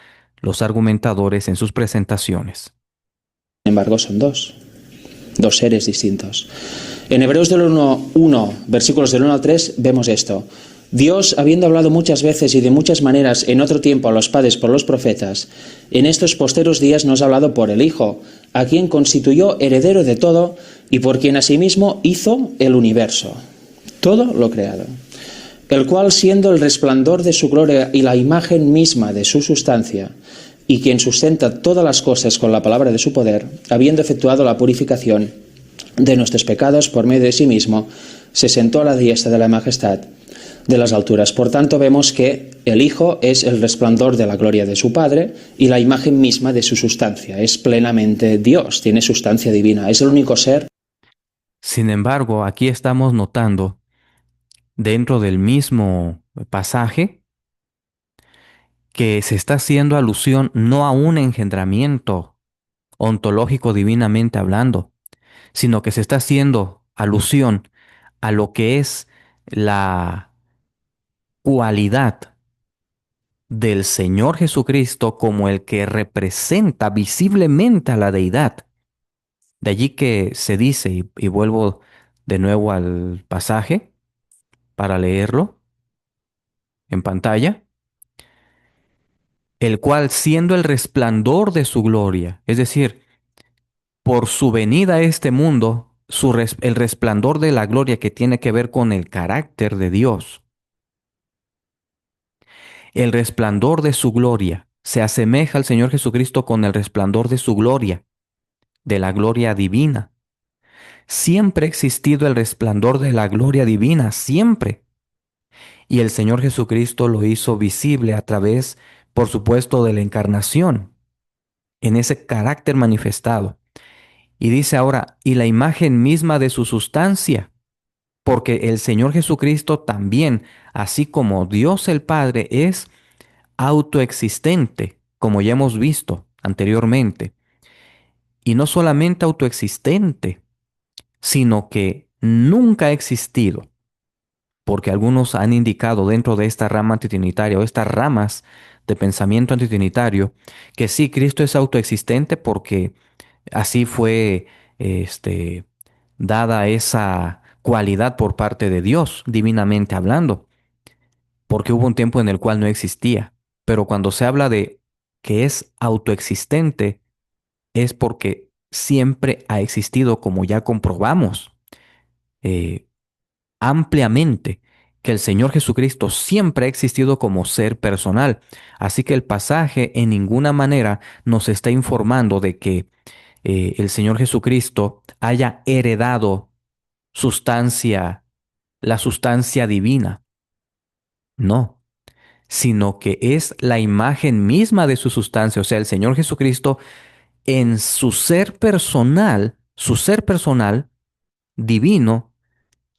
los argumentadores en sus presentaciones. embargo son dos seres distintos. En Hebreos del 1, versículos del 1 al 3, vemos esto. Dios, habiendo hablado muchas veces y de muchas maneras en otro tiempo a los padres por los profetas, en estos posteros días nos ha hablado por el Hijo, a quien constituyó heredero de todo y por quien asimismo hizo el universo, todo lo creado, el cual, siendo el resplandor de su gloria y la imagen misma de su sustancia, y quien sustenta todas las cosas con la palabra de su poder, habiendo efectuado la purificación de nuestros pecados por medio de sí mismo, se sentó a la diestra de la majestad de las alturas. Por tanto, vemos que el Hijo es el resplandor de la gloria de su Padre y la imagen misma de su sustancia. Es plenamente Dios, tiene sustancia divina, es el único ser. Sin embargo, aquí estamos notando dentro del mismo pasaje que se está haciendo alusión no a un engendramiento ontológico divinamente hablando, sino que se está haciendo alusión a lo que es la cualidad del Señor Jesucristo como el que representa visiblemente a la deidad. De allí que se dice, y vuelvo de nuevo al pasaje para leerlo en pantalla, el cual siendo el resplandor de su gloria, es decir, por su venida a este mundo, el resplandor de la gloria que tiene que ver con el carácter de Dios, el resplandor de su gloria se asemeja al Señor Jesucristo con el resplandor de su gloria, de la gloria divina. Siempre ha existido el resplandor de la gloria divina, siempre. Y el Señor Jesucristo lo hizo visible a través, por supuesto, de la encarnación, en ese carácter manifestado. Y dice ahora, y la imagen misma de su sustancia, porque el Señor Jesucristo también, así como Dios el Padre, es autoexistente, como ya hemos visto anteriormente. Y no solamente autoexistente, sino que nunca ha existido, porque algunos han indicado dentro de esta rama antitrinitaria o estas ramas de pensamiento antitrinitario que sí, Cristo es autoexistente porque así fue este, dada esa cualidad por parte de Dios, divinamente hablando, porque hubo un tiempo en el cual no existía. Pero cuando se habla de que es autoexistente, es porque siempre ha existido, como ya comprobamos eh, ampliamente, que el Señor Jesucristo siempre ha existido como ser personal. Así que el pasaje en ninguna manera nos está informando de que el Señor Jesucristo haya heredado sustancia, la sustancia divina. No, sino que es la imagen misma de su sustancia. O sea, el Señor Jesucristo en su ser personal, divino,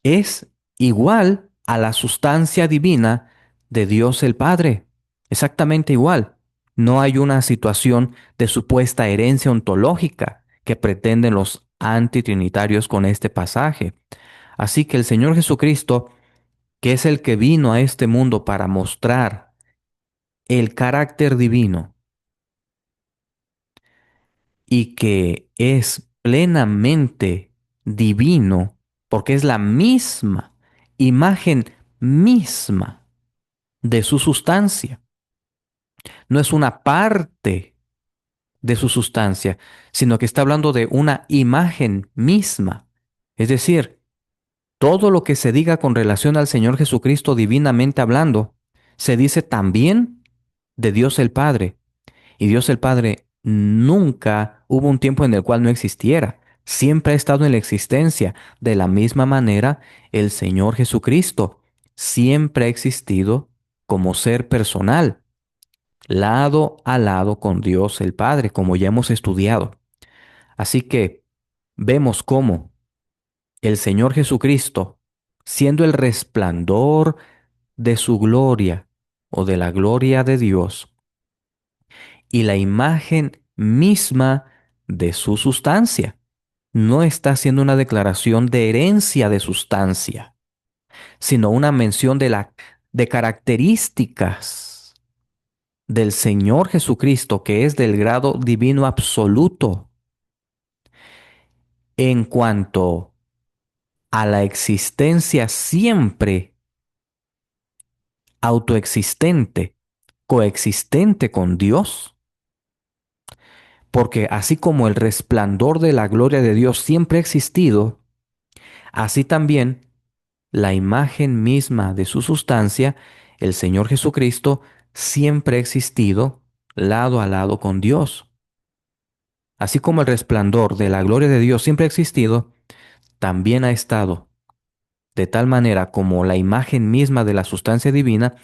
es igual a la sustancia divina de Dios el Padre. Exactamente igual. No hay una situación de supuesta herencia ontológica que pretenden los antitrinitarios con este pasaje. Así que el Señor Jesucristo, que es el que vino a este mundo para mostrar el carácter divino y que es plenamente divino, porque es la misma imagen misma de su sustancia. No es una parte de su sustancia, sino que está hablando de una imagen misma. Es decir, todo lo que se diga con relación al Señor Jesucristo divinamente hablando, se dice también de Dios el Padre. Y Dios el Padre nunca hubo un tiempo en el cual no existiera. Siempre ha estado en la existencia. De la misma manera, el Señor Jesucristo siempre ha existido como ser personal, lado a lado con Dios el Padre, como ya hemos estudiado. Así que vemos cómo el Señor Jesucristo, siendo el resplandor de su gloria o de la gloria de Dios, y la imagen misma de su sustancia. No está haciendo una declaración de herencia de sustancia, sino una mención de características del Señor Jesucristo, que es del grado divino absoluto. en cuanto a la existencia siempre autoexistente, coexistente con Dios, porque así como el resplandor de la gloria de Dios siempre ha existido, así también la imagen misma de su sustancia, el Señor Jesucristo, siempre ha existido lado a lado con Dios. Así como el resplandor de la gloria de Dios siempre ha existido, también ha estado de tal manera como la imagen misma de la sustancia divina,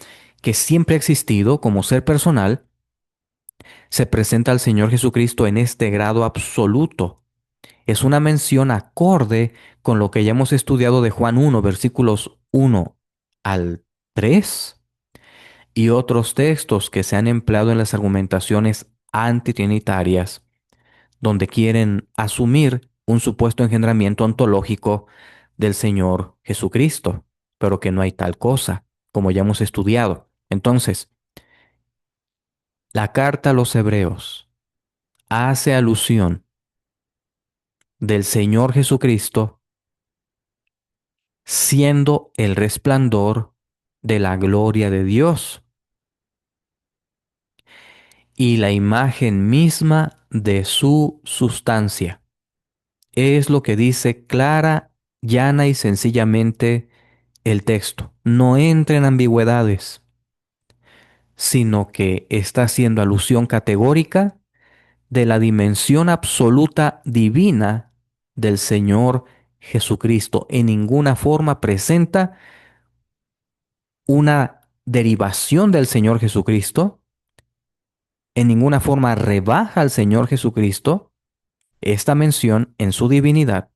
que siempre ha existido como ser personal, se presenta al Señor Jesucristo en este grado absoluto. Es una mención acorde con lo que ya hemos estudiado de Juan 1, versículos 1 al 3, y otros textos que se han empleado en las argumentaciones antitrinitarias, donde quieren asumir un supuesto engendramiento ontológico del Señor Jesucristo, pero que no hay tal cosa, como ya hemos estudiado. Entonces, la carta a los Hebreos hace alusión del Señor Jesucristo siendo el resplandor de la gloria de Dios y la imagen misma de su sustancia. Es lo que dice clara, llana y sencillamente el texto. No entra en ambigüedades, sino que está haciendo alusión categórica de la dimensión absoluta divina del Señor Jesucristo. En ninguna forma presenta una derivación del Señor Jesucristo, en ninguna forma rebaja al Señor Jesucristo. Esta mención en su divinidad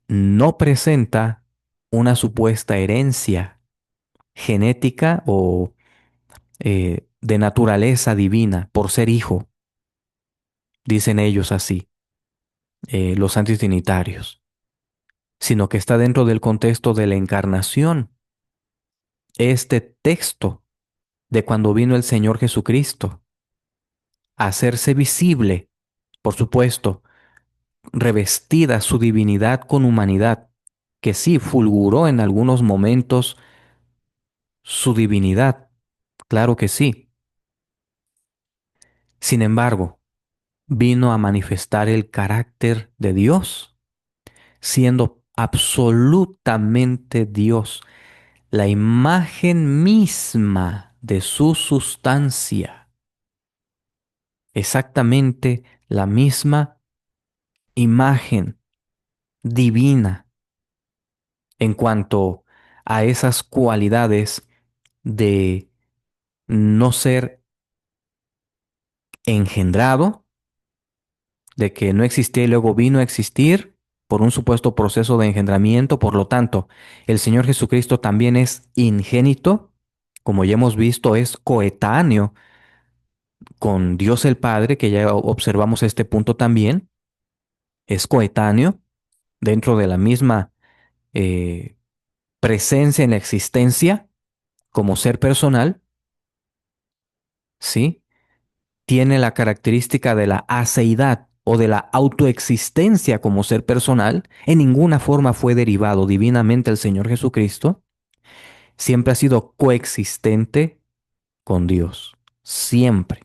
no presenta una supuesta herencia genética o de naturaleza divina por ser hijo, dicen ellos así, los antitrinitarios, sino que está dentro del contexto de la encarnación. Este texto de cuando vino el Señor Jesucristo a hacerse visible, por supuesto, revestida su divinidad con humanidad, que sí fulguró en algunos momentos su divinidad, claro que sí. Sin embargo, vino a manifestar el carácter de Dios, siendo absolutamente Dios, la imagen misma de su sustancia, exactamente la misma imagen divina en cuanto a esas cualidades de no ser engendrado, de que no existía y luego vino a existir por un supuesto proceso de engendramiento. Por lo tanto, el Señor Jesucristo también es ingénito, como ya hemos visto, es coetáneo con Dios el Padre, que ya observamos este punto también, es coetáneo dentro de la misma eh, presencia en la existencia como ser personal, ¿sí? Tiene la característica de la aceidad o de la autoexistencia como ser personal. En ninguna forma fue derivado divinamente el Señor Jesucristo. Siempre ha sido coexistente con Dios. Siempre.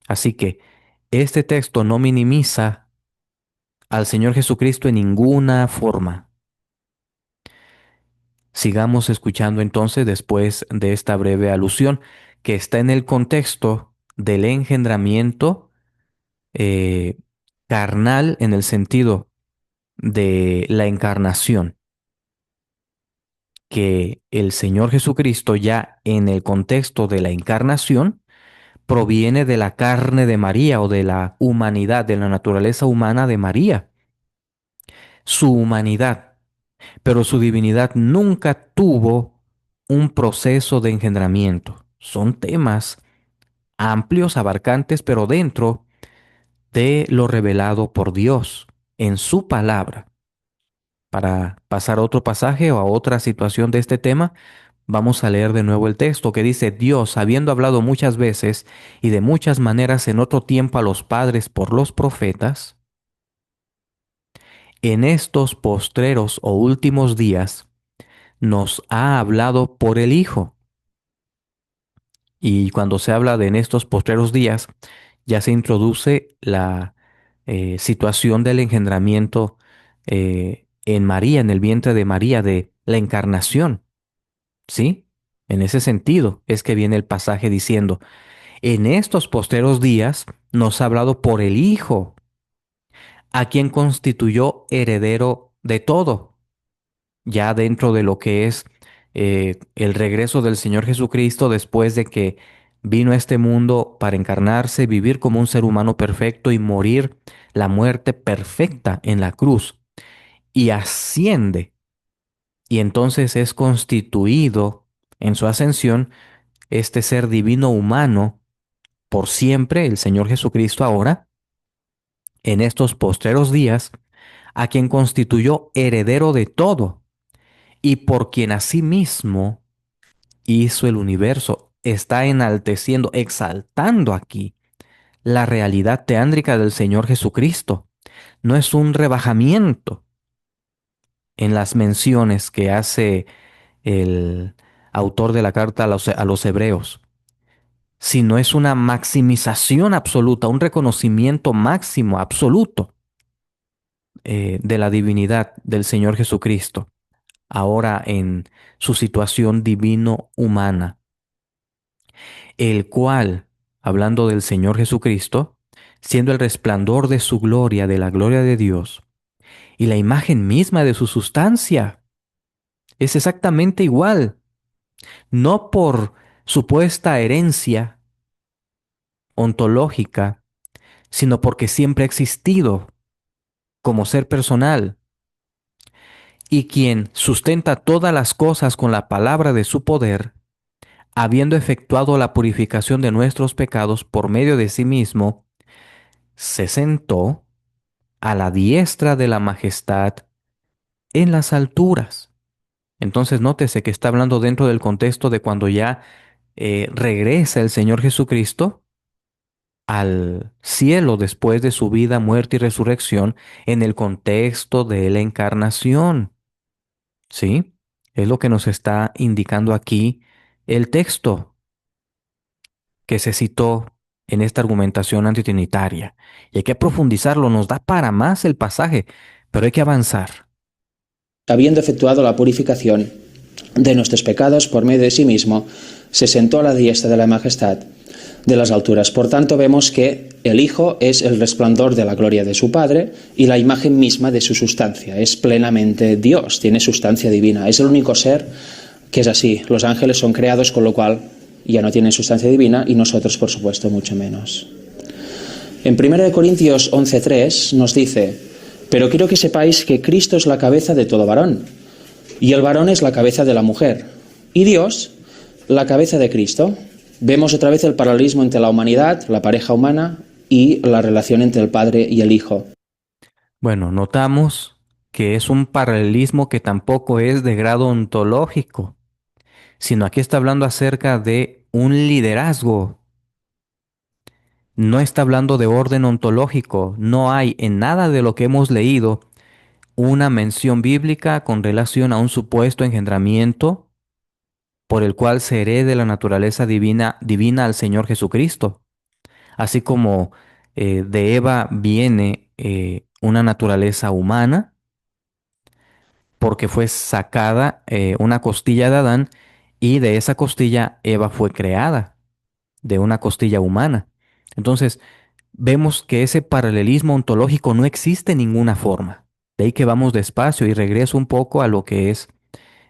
Así que este texto no minimiza al Señor Jesucristo en ninguna forma. Sigamos escuchando entonces después de esta breve alusión que está en el contexto del engendramiento eh, carnal en el sentido de la encarnación, que el Señor Jesucristo ya en el contexto de la encarnación proviene de la carne de María o de la humanidad, de la naturaleza humana de María, su humanidad, pero su divinidad nunca tuvo un proceso de engendramiento. Son temas amplios, abarcantes, pero dentro de lo revelado por Dios en su palabra. Para pasar a otro pasaje o a otra situación de este tema, vamos a leer de nuevo el texto que dice: Dios, habiendo hablado muchas veces y de muchas maneras en otro tiempo a los padres por los profetas, en estos postreros o últimos días nos ha hablado por el Hijo. Y cuando se habla de en estos postreros días, ya se introduce la situación del engendramiento en María, en el vientre de María, de la encarnación, ¿sí? En ese sentido es que viene el pasaje diciendo, en estos postreros días nos ha hablado por el Hijo, a quien constituyó heredero de todo, ya dentro de lo que es el regreso del Señor Jesucristo después de que vino a este mundo para encarnarse, vivir como un ser humano perfecto y morir la muerte perfecta en la cruz y asciende y entonces es constituido en su ascensión este ser divino humano por siempre, el Señor Jesucristo ahora, en estos postreros días, a quien constituyó heredero de todo y por quien asimismo hizo el universo, está enalteciendo, exaltando aquí la realidad teándrica del Señor Jesucristo. No es un rebajamiento en las menciones que hace el autor de la carta a los hebreos, sino es una maximización absoluta, un reconocimiento máximo, absoluto, de la divinidad del Señor Jesucristo, ahora en su situación divino-humana, el cual, hablando del Señor Jesucristo, siendo el resplandor de su gloria, de la gloria de Dios, y la imagen misma de su sustancia, es exactamente igual, no por supuesta herencia ontológica, sino porque siempre ha existido como ser personal, y quien sustenta todas las cosas con la palabra de su poder, habiendo efectuado la purificación de nuestros pecados por medio de sí mismo, se sentó a la diestra de la majestad en las alturas. Entonces nótese que está hablando dentro del contexto de cuando ya regresa el Señor Jesucristo al cielo después de su vida, muerte y resurrección en el contexto de la encarnación. ¿Sí? Es lo que nos está indicando aquí el texto que se citó en esta argumentación antitrinitaria. Y hay que profundizarlo, nos da para más el pasaje, pero hay que avanzar. Habiendo efectuado la purificación de nuestros pecados por medio de sí mismo, se sentó a la diestra de la majestad de las alturas. Por tanto, vemos que el Hijo es el resplandor de la gloria de su Padre y la imagen misma de su sustancia. Es plenamente Dios, tiene sustancia divina. Es el único ser que es así. Los ángeles son creados, con lo cual ya no tienen sustancia divina, y nosotros, por supuesto, mucho menos. En 1 Corintios 11:3 nos dice: pero quiero que sepáis que Cristo es la cabeza de todo varón, y el varón es la cabeza de la mujer, y Dios la cabeza de Cristo. Vemos otra vez el paralelismo entre la humanidad, la pareja humana, y la relación entre el Padre y el Hijo. Bueno, notamos que es un paralelismo que tampoco es de grado ontológico, sino aquí está hablando acerca de un liderazgo. No está hablando de orden ontológico. No hay en nada de lo que hemos leído una mención bíblica con relación a un supuesto engendramiento por el cual se herede la naturaleza divina al Señor Jesucristo. Así como de Eva viene una naturaleza humana, porque fue sacada una costilla de Adán y de esa costilla Eva fue creada, de una costilla humana. Entonces, vemos que ese paralelismo ontológico no existe en ninguna forma. De ahí que vamos despacio y regreso un poco a lo que es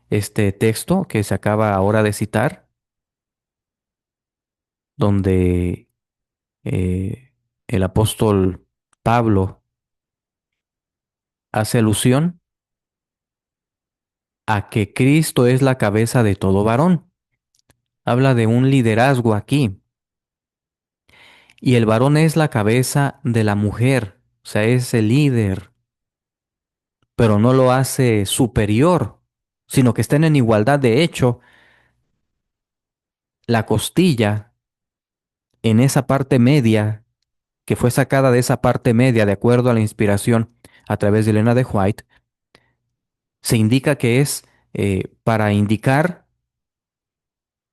este texto que se acaba ahora de citar, donde el apóstol Pablo hace alusión a que Cristo es la cabeza de todo varón. Habla de un liderazgo aquí. Y el varón es la cabeza de la mujer, o sea, es el líder, pero no lo hace superior, sino que estén en igualdad. De hecho, la costilla en esa parte media, que fue sacada de esa parte media de acuerdo a la inspiración, a través de Elena de White, se indica que es para indicar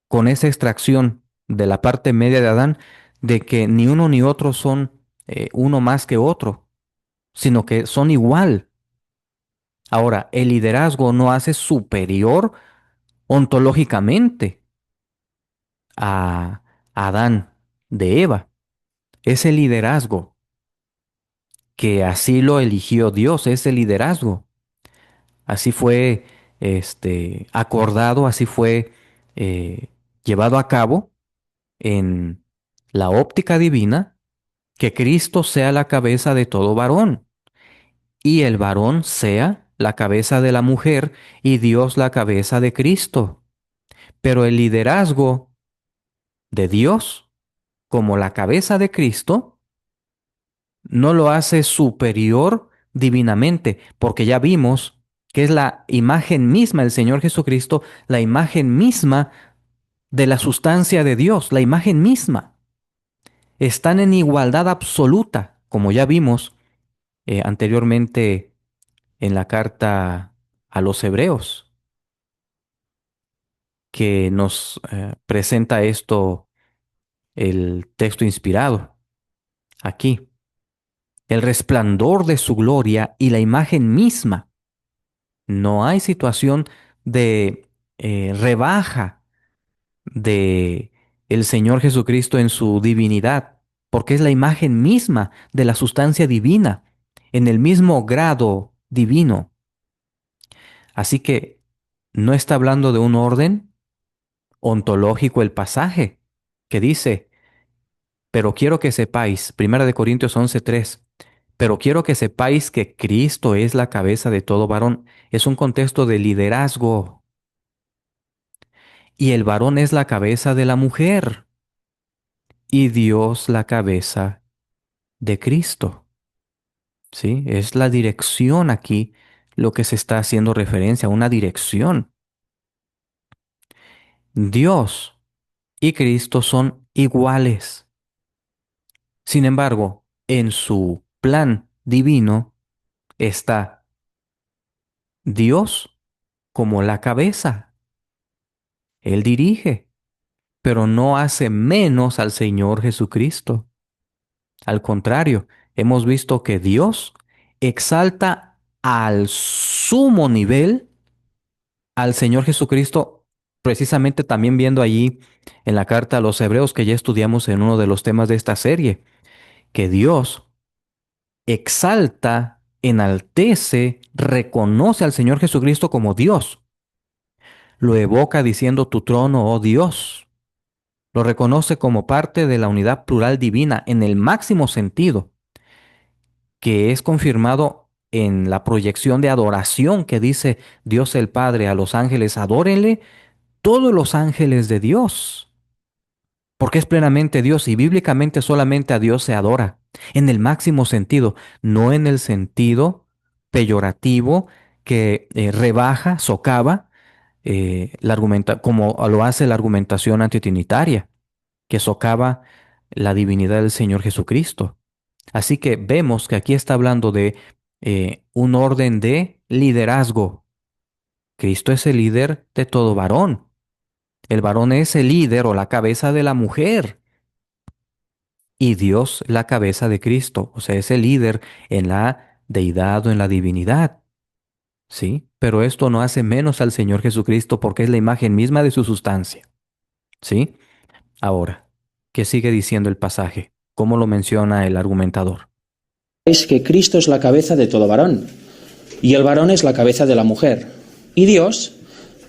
con esa extracción de la parte media de Adán de que ni uno ni otro son uno más que otro, sino que son igual. Ahora, el liderazgo no hace superior ontológicamente a Adán de Eva. Es el liderazgo que así lo eligió Dios, es el liderazgo. Así fue acordado, así fue eh, llevado a cabo en la óptica divina, que Cristo sea la cabeza de todo varón y el varón sea la cabeza de la mujer y Dios la cabeza de Cristo. Pero el liderazgo de Dios como la cabeza de Cristo no lo hace superior divinamente, porque ya vimos que es la imagen misma del Señor Jesucristo, la imagen misma de la sustancia de Dios, la imagen misma. Están en igualdad absoluta, como ya vimos anteriormente en la carta a los Hebreos, que nos presenta esto el texto inspirado aquí. El resplandor de su gloria y la imagen misma. No hay situación de rebaja de el Señor Jesucristo en su divinidad, porque es la imagen misma de la sustancia divina, en el mismo grado divino. Así que no está hablando de un orden ontológico el pasaje que dice, pero quiero que sepáis, 1 Corintios 11:3, pero quiero que sepáis que Cristo es la cabeza de todo varón. Es un contexto de liderazgo y el varón es la cabeza de la mujer y Dios la cabeza de Cristo. ¿Sí? Es la dirección aquí lo que se está haciendo referencia a una dirección. Dios y Cristo son iguales. Sin embargo, en su plan divino está Dios como la cabeza. Él dirige, pero no hace menos al Señor Jesucristo. Al contrario, hemos visto que Dios exalta al sumo nivel al Señor Jesucristo, precisamente también viendo allí en la carta a los Hebreos que ya estudiamos en uno de los temas de esta serie, que Dios exalta, enaltece, reconoce al Señor Jesucristo como Dios. Lo evoca diciendo tu trono, oh Dios. Lo reconoce como parte de la unidad plural divina en el máximo sentido, que es confirmado en la proyección de adoración que dice Dios el Padre a los ángeles, adórenle todos los ángeles de Dios, porque es plenamente Dios y bíblicamente solamente a Dios se adora, en el máximo sentido, no en el sentido peyorativo que rebaja, socava, como lo hace la argumentación antitrinitaria, que socava la divinidad del Señor Jesucristo. Así que vemos que aquí está hablando de un orden de liderazgo. Cristo es el líder de todo varón. El varón es el líder o la cabeza de la mujer y Dios la cabeza de Cristo. O sea, es el líder en la deidad o en la divinidad. ¿Sí? Pero esto no hace menos al Señor Jesucristo porque es la imagen misma de su sustancia. ¿Sí? Ahora, ¿qué sigue diciendo el pasaje? ¿Cómo lo menciona el argumentador? Es que Cristo es la cabeza de todo varón, y el varón es la cabeza de la mujer, y Dios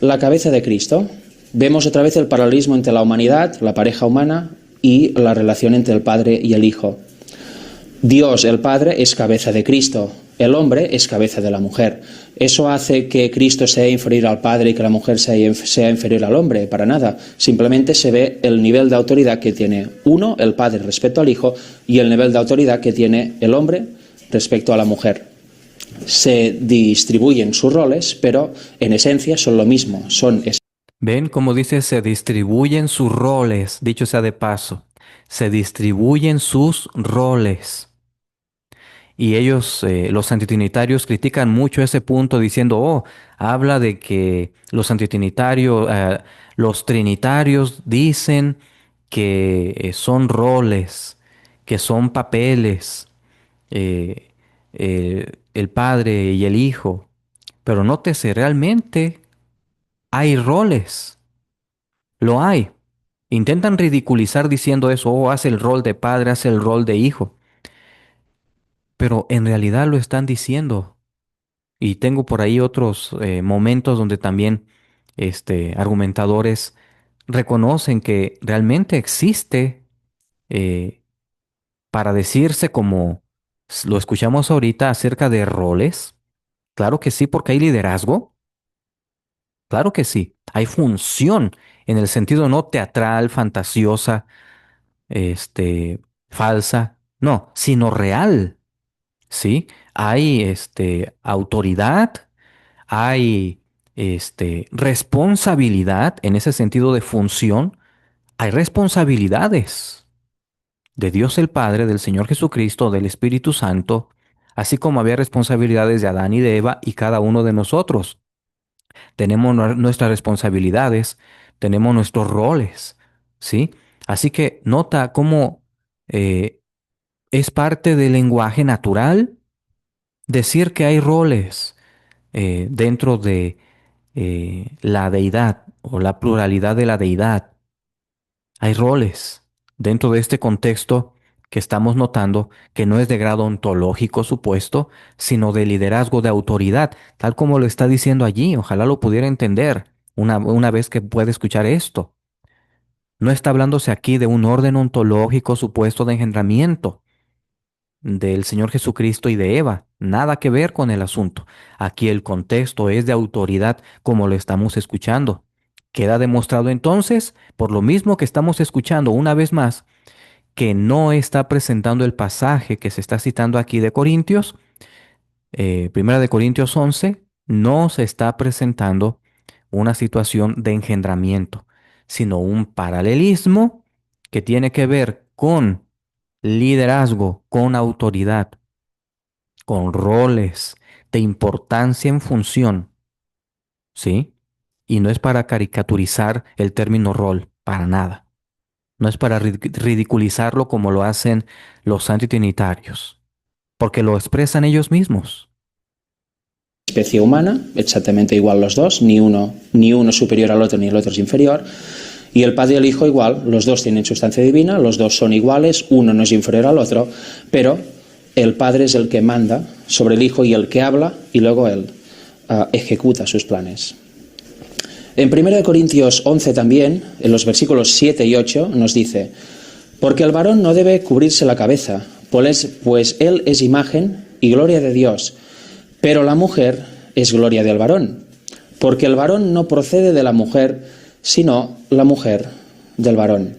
la cabeza de Cristo. Vemos otra vez el paralelismo entre la humanidad, la pareja humana, y la relación entre el Padre y el Hijo. Dios, el Padre, es cabeza de Cristo, el hombre es cabeza de la mujer. ¿Eso hace que Cristo sea inferior al Padre y que la mujer sea inferior al hombre? Para nada. Simplemente se ve el nivel de autoridad que tiene uno, el Padre, respecto al Hijo, y el nivel de autoridad que tiene el hombre respecto a la mujer. Se distribuyen sus roles, pero en esencia son lo mismo. ¿Ven cómo dice se distribuyen sus roles? Dicho sea de paso, se distribuyen sus roles. Y ellos, los antitrinitarios, critican mucho ese punto diciendo, oh, habla de que los antitrinitarios, los trinitarios dicen que son roles, que son papeles, eh, el Padre y el Hijo. Pero nótese, realmente hay roles, lo hay. Intentan ridiculizar diciendo eso, oh, hace el rol de padre, hace el rol de hijo, pero en realidad lo están diciendo. Y tengo por ahí otros momentos donde también argumentadores reconocen que realmente existe eh, para decirse como lo escuchamos ahorita acerca de roles. Claro que sí, porque hay liderazgo. Claro que sí. Hay función en el sentido no teatral, fantasiosa, este, falsa. No, sino real. ¿Sí? Hay autoridad, hay responsabilidad en ese sentido de función, hay responsabilidades de Dios el Padre, del Señor Jesucristo, del Espíritu Santo, así como había responsabilidades de Adán y de Eva y cada uno de nosotros. Tenemos nuestras responsabilidades, tenemos nuestros roles, ¿sí? Así que nota cómo eh, es parte del lenguaje natural decir que hay roles dentro de la deidad o la pluralidad de la deidad. Hay roles dentro de este contexto que estamos notando que no es de grado ontológico supuesto, sino de liderazgo de autoridad, tal como lo está diciendo allí. Ojalá lo pudiera entender una vez que pueda escuchar esto. No está hablándose aquí de un orden ontológico supuesto de engendramiento del Señor Jesucristo y de Eva. Nada que ver con el asunto. Aquí el contexto es de autoridad como lo estamos escuchando. Queda demostrado entonces, por lo mismo que estamos escuchando una vez más, que no está presentando el pasaje que se está citando aquí de Corintios, Primera de Corintios 11, no se está presentando una situación de engendramiento, sino un paralelismo que tiene que ver con liderazgo, con autoridad, con roles de importancia en función, ¿sí? Y no es para caricaturizar el término rol, para nada. No es para ridiculizarlo como lo hacen los antitrinitarios, porque lo expresan ellos mismos. Especie humana, exactamente igual los dos, ni uno superior al otro ni el otro es inferior. Y el Padre y el Hijo igual, los dos tienen sustancia divina, los dos son iguales, uno no es inferior al otro, pero el Padre es el que manda sobre el Hijo y el que habla y luego él ejecuta sus planes. En 1 Corintios 11 también, en los versículos 7 y 8, nos dice, porque el varón no debe cubrirse la cabeza, pues él es imagen y gloria de Dios, pero la mujer es gloria del varón, porque el varón no procede de la mujer, sino la mujer del varón.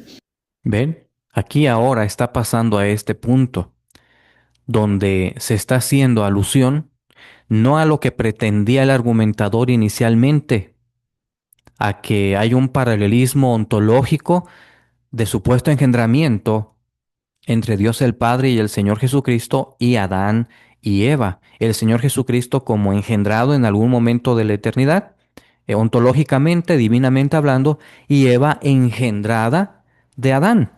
¿Ven? Aquí ahora está pasando a este punto, donde se está haciendo alusión no a lo que pretendía el argumentador inicialmente, a que hay un paralelismo ontológico de supuesto engendramiento entre Dios el Padre y el Señor Jesucristo y Adán y Eva. El Señor Jesucristo como engendrado en algún momento de la eternidad, ontológicamente, divinamente hablando, y Eva engendrada de Adán,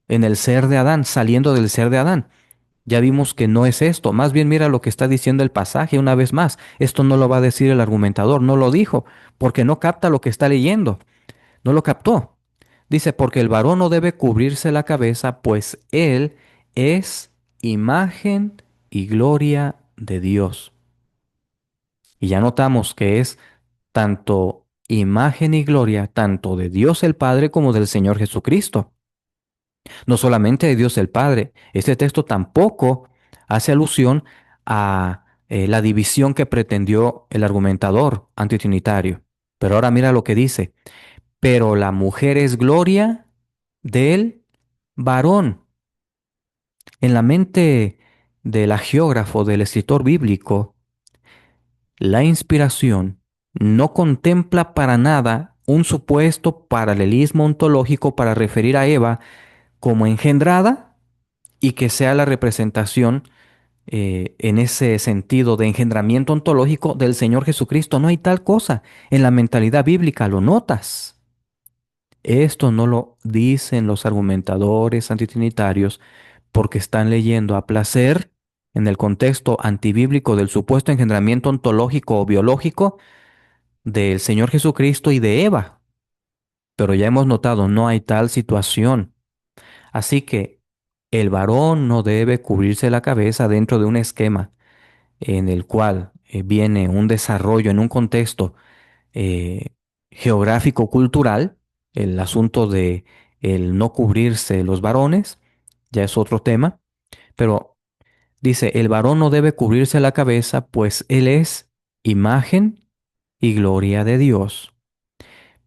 en el ser de Adán, saliendo del ser de Adán. Ya vimos que no es esto. Más bien mira lo que está diciendo el pasaje una vez más. Esto no lo va a decir el argumentador, no lo dijo, porque no capta lo que está leyendo. No lo captó. Dice, porque el varón no debe cubrirse la cabeza, pues él es imagen y gloria de Dios. Y ya notamos que es tanto imagen y gloria, tanto de Dios el Padre como del Señor Jesucristo. No solamente de Dios el Padre, este texto tampoco hace alusión a la división que pretendió el argumentador antitrinitario. Pero ahora mira lo que dice, pero la mujer es gloria del varón. En la mente del agiógrafo, del escritor bíblico, la inspiración no contempla para nada un supuesto paralelismo ontológico para referir a Eva como engendrada y que sea la representación en ese sentido de engendramiento ontológico del Señor Jesucristo. No hay tal cosa. En la mentalidad bíblica lo notas. Esto no lo dicen los argumentadores antitrinitarios porque están leyendo a placer en el contexto antibíblico del supuesto engendramiento ontológico o biológico del Señor Jesucristo y de Eva. Pero ya hemos notado, no hay tal situación. Así que el varón no debe cubrirse la cabeza dentro de un esquema en el cual viene un desarrollo en un contexto eh, geográfico-cultural. El asunto de el no cubrirse los varones ya es otro tema, pero dice, el varón no debe cubrirse la cabeza, pues él es imagen y gloria de Dios,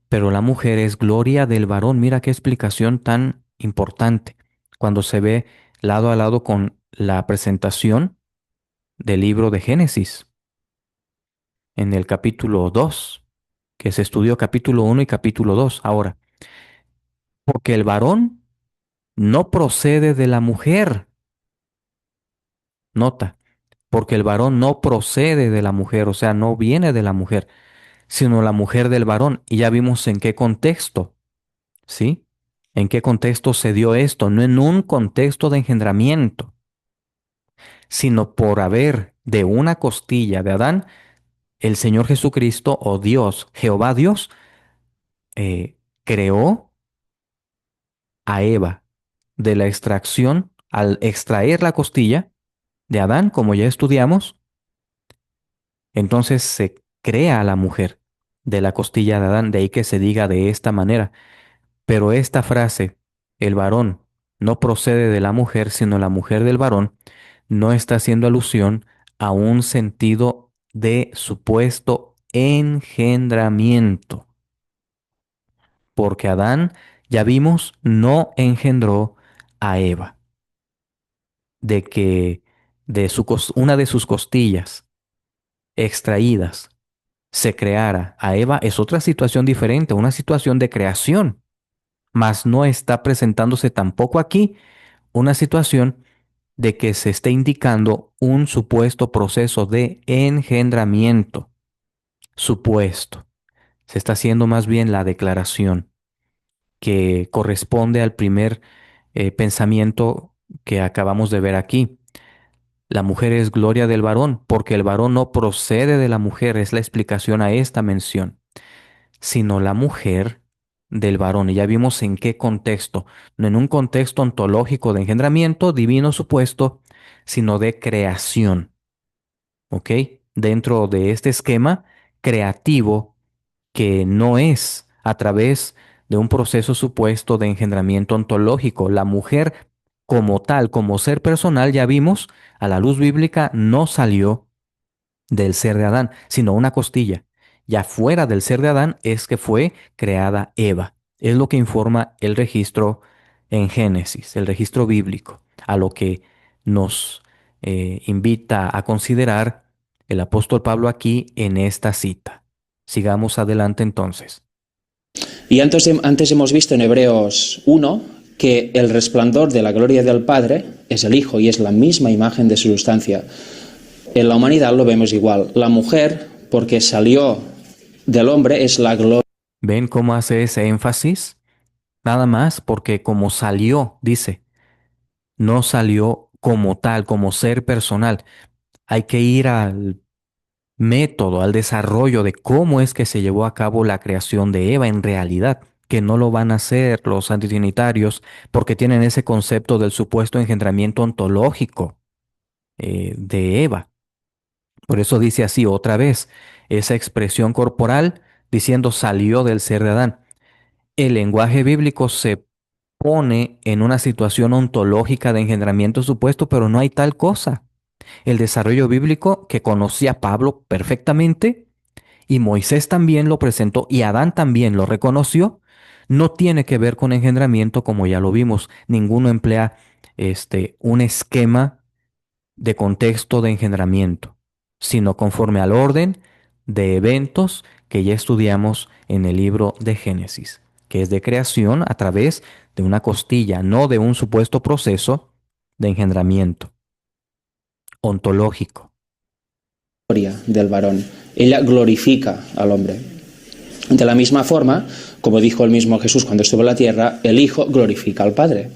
pero la mujer es gloria del varón. Mira qué explicación tan importante cuando se ve lado a lado con la presentación del libro de Génesis en el capítulo 2, que se estudió capítulo 1 y capítulo 2. Ahora, porque el varón no procede de la mujer. Nota, porque el varón no procede de la mujer, o sea, no viene de la mujer, sino la mujer del varón. Y ya vimos en qué contexto, ¿sí? En qué contexto se dio esto, no en un contexto de engendramiento, sino por haber de una costilla de Adán, el Señor Jesucristo o Dios, Jehová Dios, creó a Eva de la extracción, al extraer la costilla de Adán, como ya estudiamos, entonces se crea a la mujer de la costilla de Adán, de ahí que se diga de esta manera. Pero esta frase, el varón no procede de la mujer, sino la mujer del varón, no está haciendo alusión a un sentido de supuesto engendramiento, porque Adán, ya vimos, no engendró a Eva, de que una de sus costillas extraídas se creara a Eva es otra situación diferente, una situación de creación, mas no está presentándose tampoco aquí una situación de que se esté indicando un supuesto proceso de engendramiento. Supuesto. Se está haciendo más bien la declaración que corresponde al primer pensamiento que acabamos de ver aquí. La mujer es gloria del varón, porque el varón no procede de la mujer, es la explicación a esta mención, sino la mujer del varón. Y ya vimos en qué contexto, no en un contexto ontológico de engendramiento divino supuesto, sino de creación, ¿ok? Dentro de este esquema creativo que no es a través de un proceso supuesto de engendramiento ontológico. La mujer como tal, como ser personal, ya vimos, a la luz bíblica no salió del ser de Adán, sino una costilla. Ya fuera del ser de Adán es que fue creada Eva. Es lo que informa el registro en Génesis, el registro bíblico, a lo que nos invita a considerar el apóstol Pablo aquí en esta cita. Sigamos adelante entonces. Y antes hemos visto en Hebreos 1 que el resplandor de la gloria del Padre es el Hijo y es la misma imagen de su sustancia. En la humanidad lo vemos igual. La mujer, porque salió del hombre, es la gloria. ¿Ven cómo hace ese énfasis? Nada más porque como salió, dice, no salió como tal, como ser personal. Hay que ir al método, al desarrollo de cómo es que se llevó a cabo la creación de Eva en realidad, que no lo van a hacer los antitrinitarios porque tienen ese concepto del supuesto engendramiento ontológico de Eva. Por eso dice así otra vez, esa expresión corporal diciendo salió del ser de Adán. El lenguaje bíblico se pone en una situación ontológica de engendramiento supuesto, pero no hay tal cosa. El desarrollo bíblico que conocía Pablo perfectamente y Moisés también lo presentó y Adán también lo reconoció, no tiene que ver con engendramiento como ya lo vimos. Ninguno emplea un esquema de contexto de engendramiento, sino conforme al orden de eventos que ya estudiamos en el libro de Génesis, que es de creación a través de una costilla, no de un supuesto proceso de engendramiento. ontológico. Gloria del varón. Ella glorifica al hombre. De la misma forma, como dijo el mismo Jesús cuando estuvo en la tierra, el Hijo glorifica al Padre.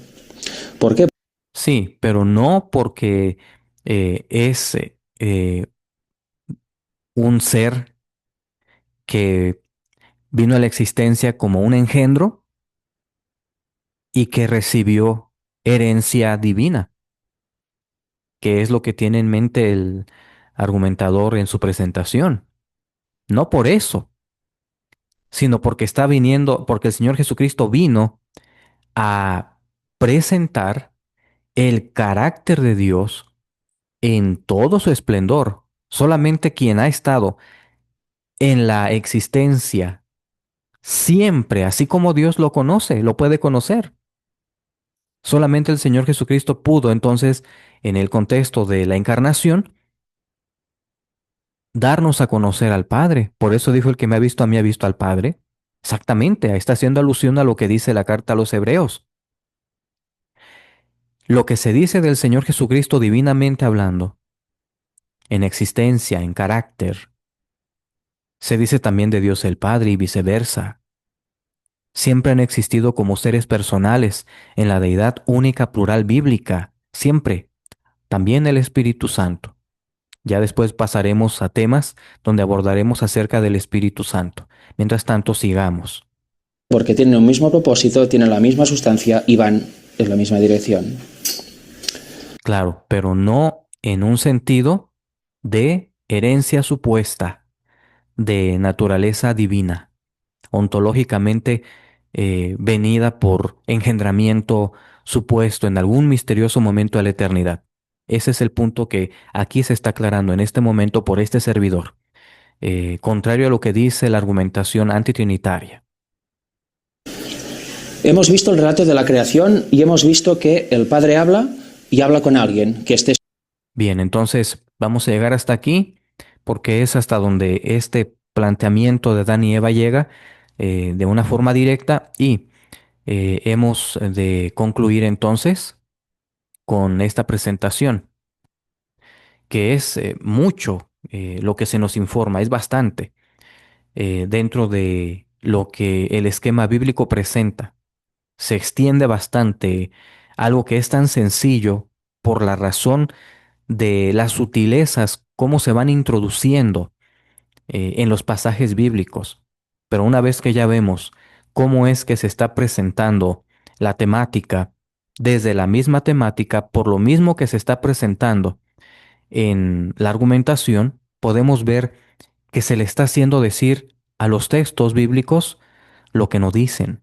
¿Por qué? Sí, pero no porque es un ser que vino a la existencia como un engendro y que recibió herencia divina, que es lo que tiene en mente el argumentador en su presentación. No por eso, sino porque está viniendo, porque el Señor Jesucristo vino a presentar el carácter de Dios en todo su esplendor. Solamente quien ha estado en la existencia siempre, así como Dios lo conoce, lo puede conocer. Solamente el Señor Jesucristo pudo entonces, en el contexto de la encarnación, darnos a conocer al Padre. Por eso dijo: el que me ha visto a mí ha visto al Padre. Exactamente, está haciendo alusión a lo que dice la carta a los Hebreos. Lo que se dice del Señor Jesucristo divinamente hablando, en existencia, en carácter, se dice también de Dios el Padre y viceversa. Siempre han existido como seres personales en la deidad única plural bíblica, siempre, también el Espíritu Santo. Ya después pasaremos a temas donde abordaremos acerca del Espíritu Santo. Mientras tanto, sigamos. Porque tienen un mismo propósito, tienen la misma sustancia y van en la misma dirección. Claro, pero no en un sentido de herencia supuesta, de naturaleza divina, ontológicamente venida por engendramiento supuesto en algún misterioso momento de la eternidad. Ese es el punto que aquí se está aclarando en este momento por este servidor, contrario a lo que dice la argumentación antitrinitaria. Hemos visto el relato de la creación y hemos visto que el Padre habla y habla con alguien que esté. Bien, entonces vamos a llegar hasta aquí porque es hasta donde este planteamiento de Dan y Eva llega de una forma directa y hemos de concluir entonces con esta presentación, que es mucho lo que se nos informa, es bastante dentro de lo que el esquema bíblico presenta. Se extiende bastante algo que es tan sencillo por la razón de las sutilezas, cómo se van introduciendo en los pasajes bíblicos. Pero una vez que ya vemos cómo es que se está presentando la temática, desde la misma temática, por lo mismo que se está presentando en la argumentación, podemos ver que se le está haciendo decir a los textos bíblicos lo que no dicen.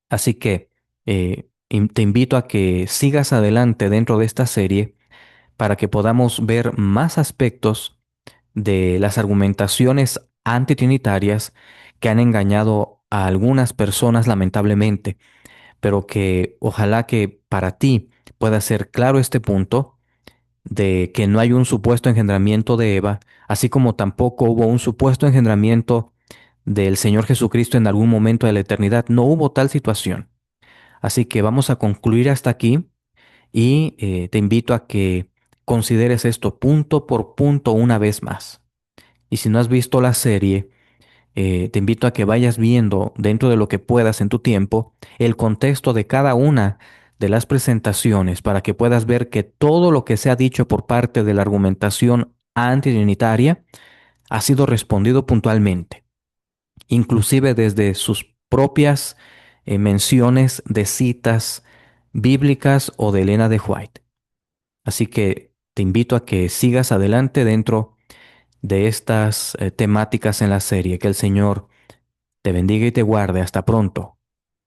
Así que te invito a que sigas adelante dentro de esta serie para que podamos ver más aspectos de las argumentaciones antitrinitarias que han engañado a algunas personas lamentablemente, pero que ojalá que para ti pueda ser claro este punto de que no hay un supuesto engendramiento de Eva, así como tampoco hubo un supuesto engendramiento del Señor Jesucristo en algún momento de la eternidad. No hubo tal situación. Así que vamos a concluir hasta aquí y te invito a que consideres esto punto por punto una vez más. Y si no has visto la serie, te invito a que vayas viendo dentro de lo que puedas en tu tiempo el contexto de cada una de las presentaciones para que puedas ver que todo lo que se ha dicho por parte de la argumentación antitrinitaria ha sido respondido puntualmente, inclusive desde sus propias menciones de citas bíblicas o de Elena de White. Así que te invito a que sigas adelante dentro de estas temáticas en la serie. Que el Señor te bendiga y te guarde. Hasta pronto.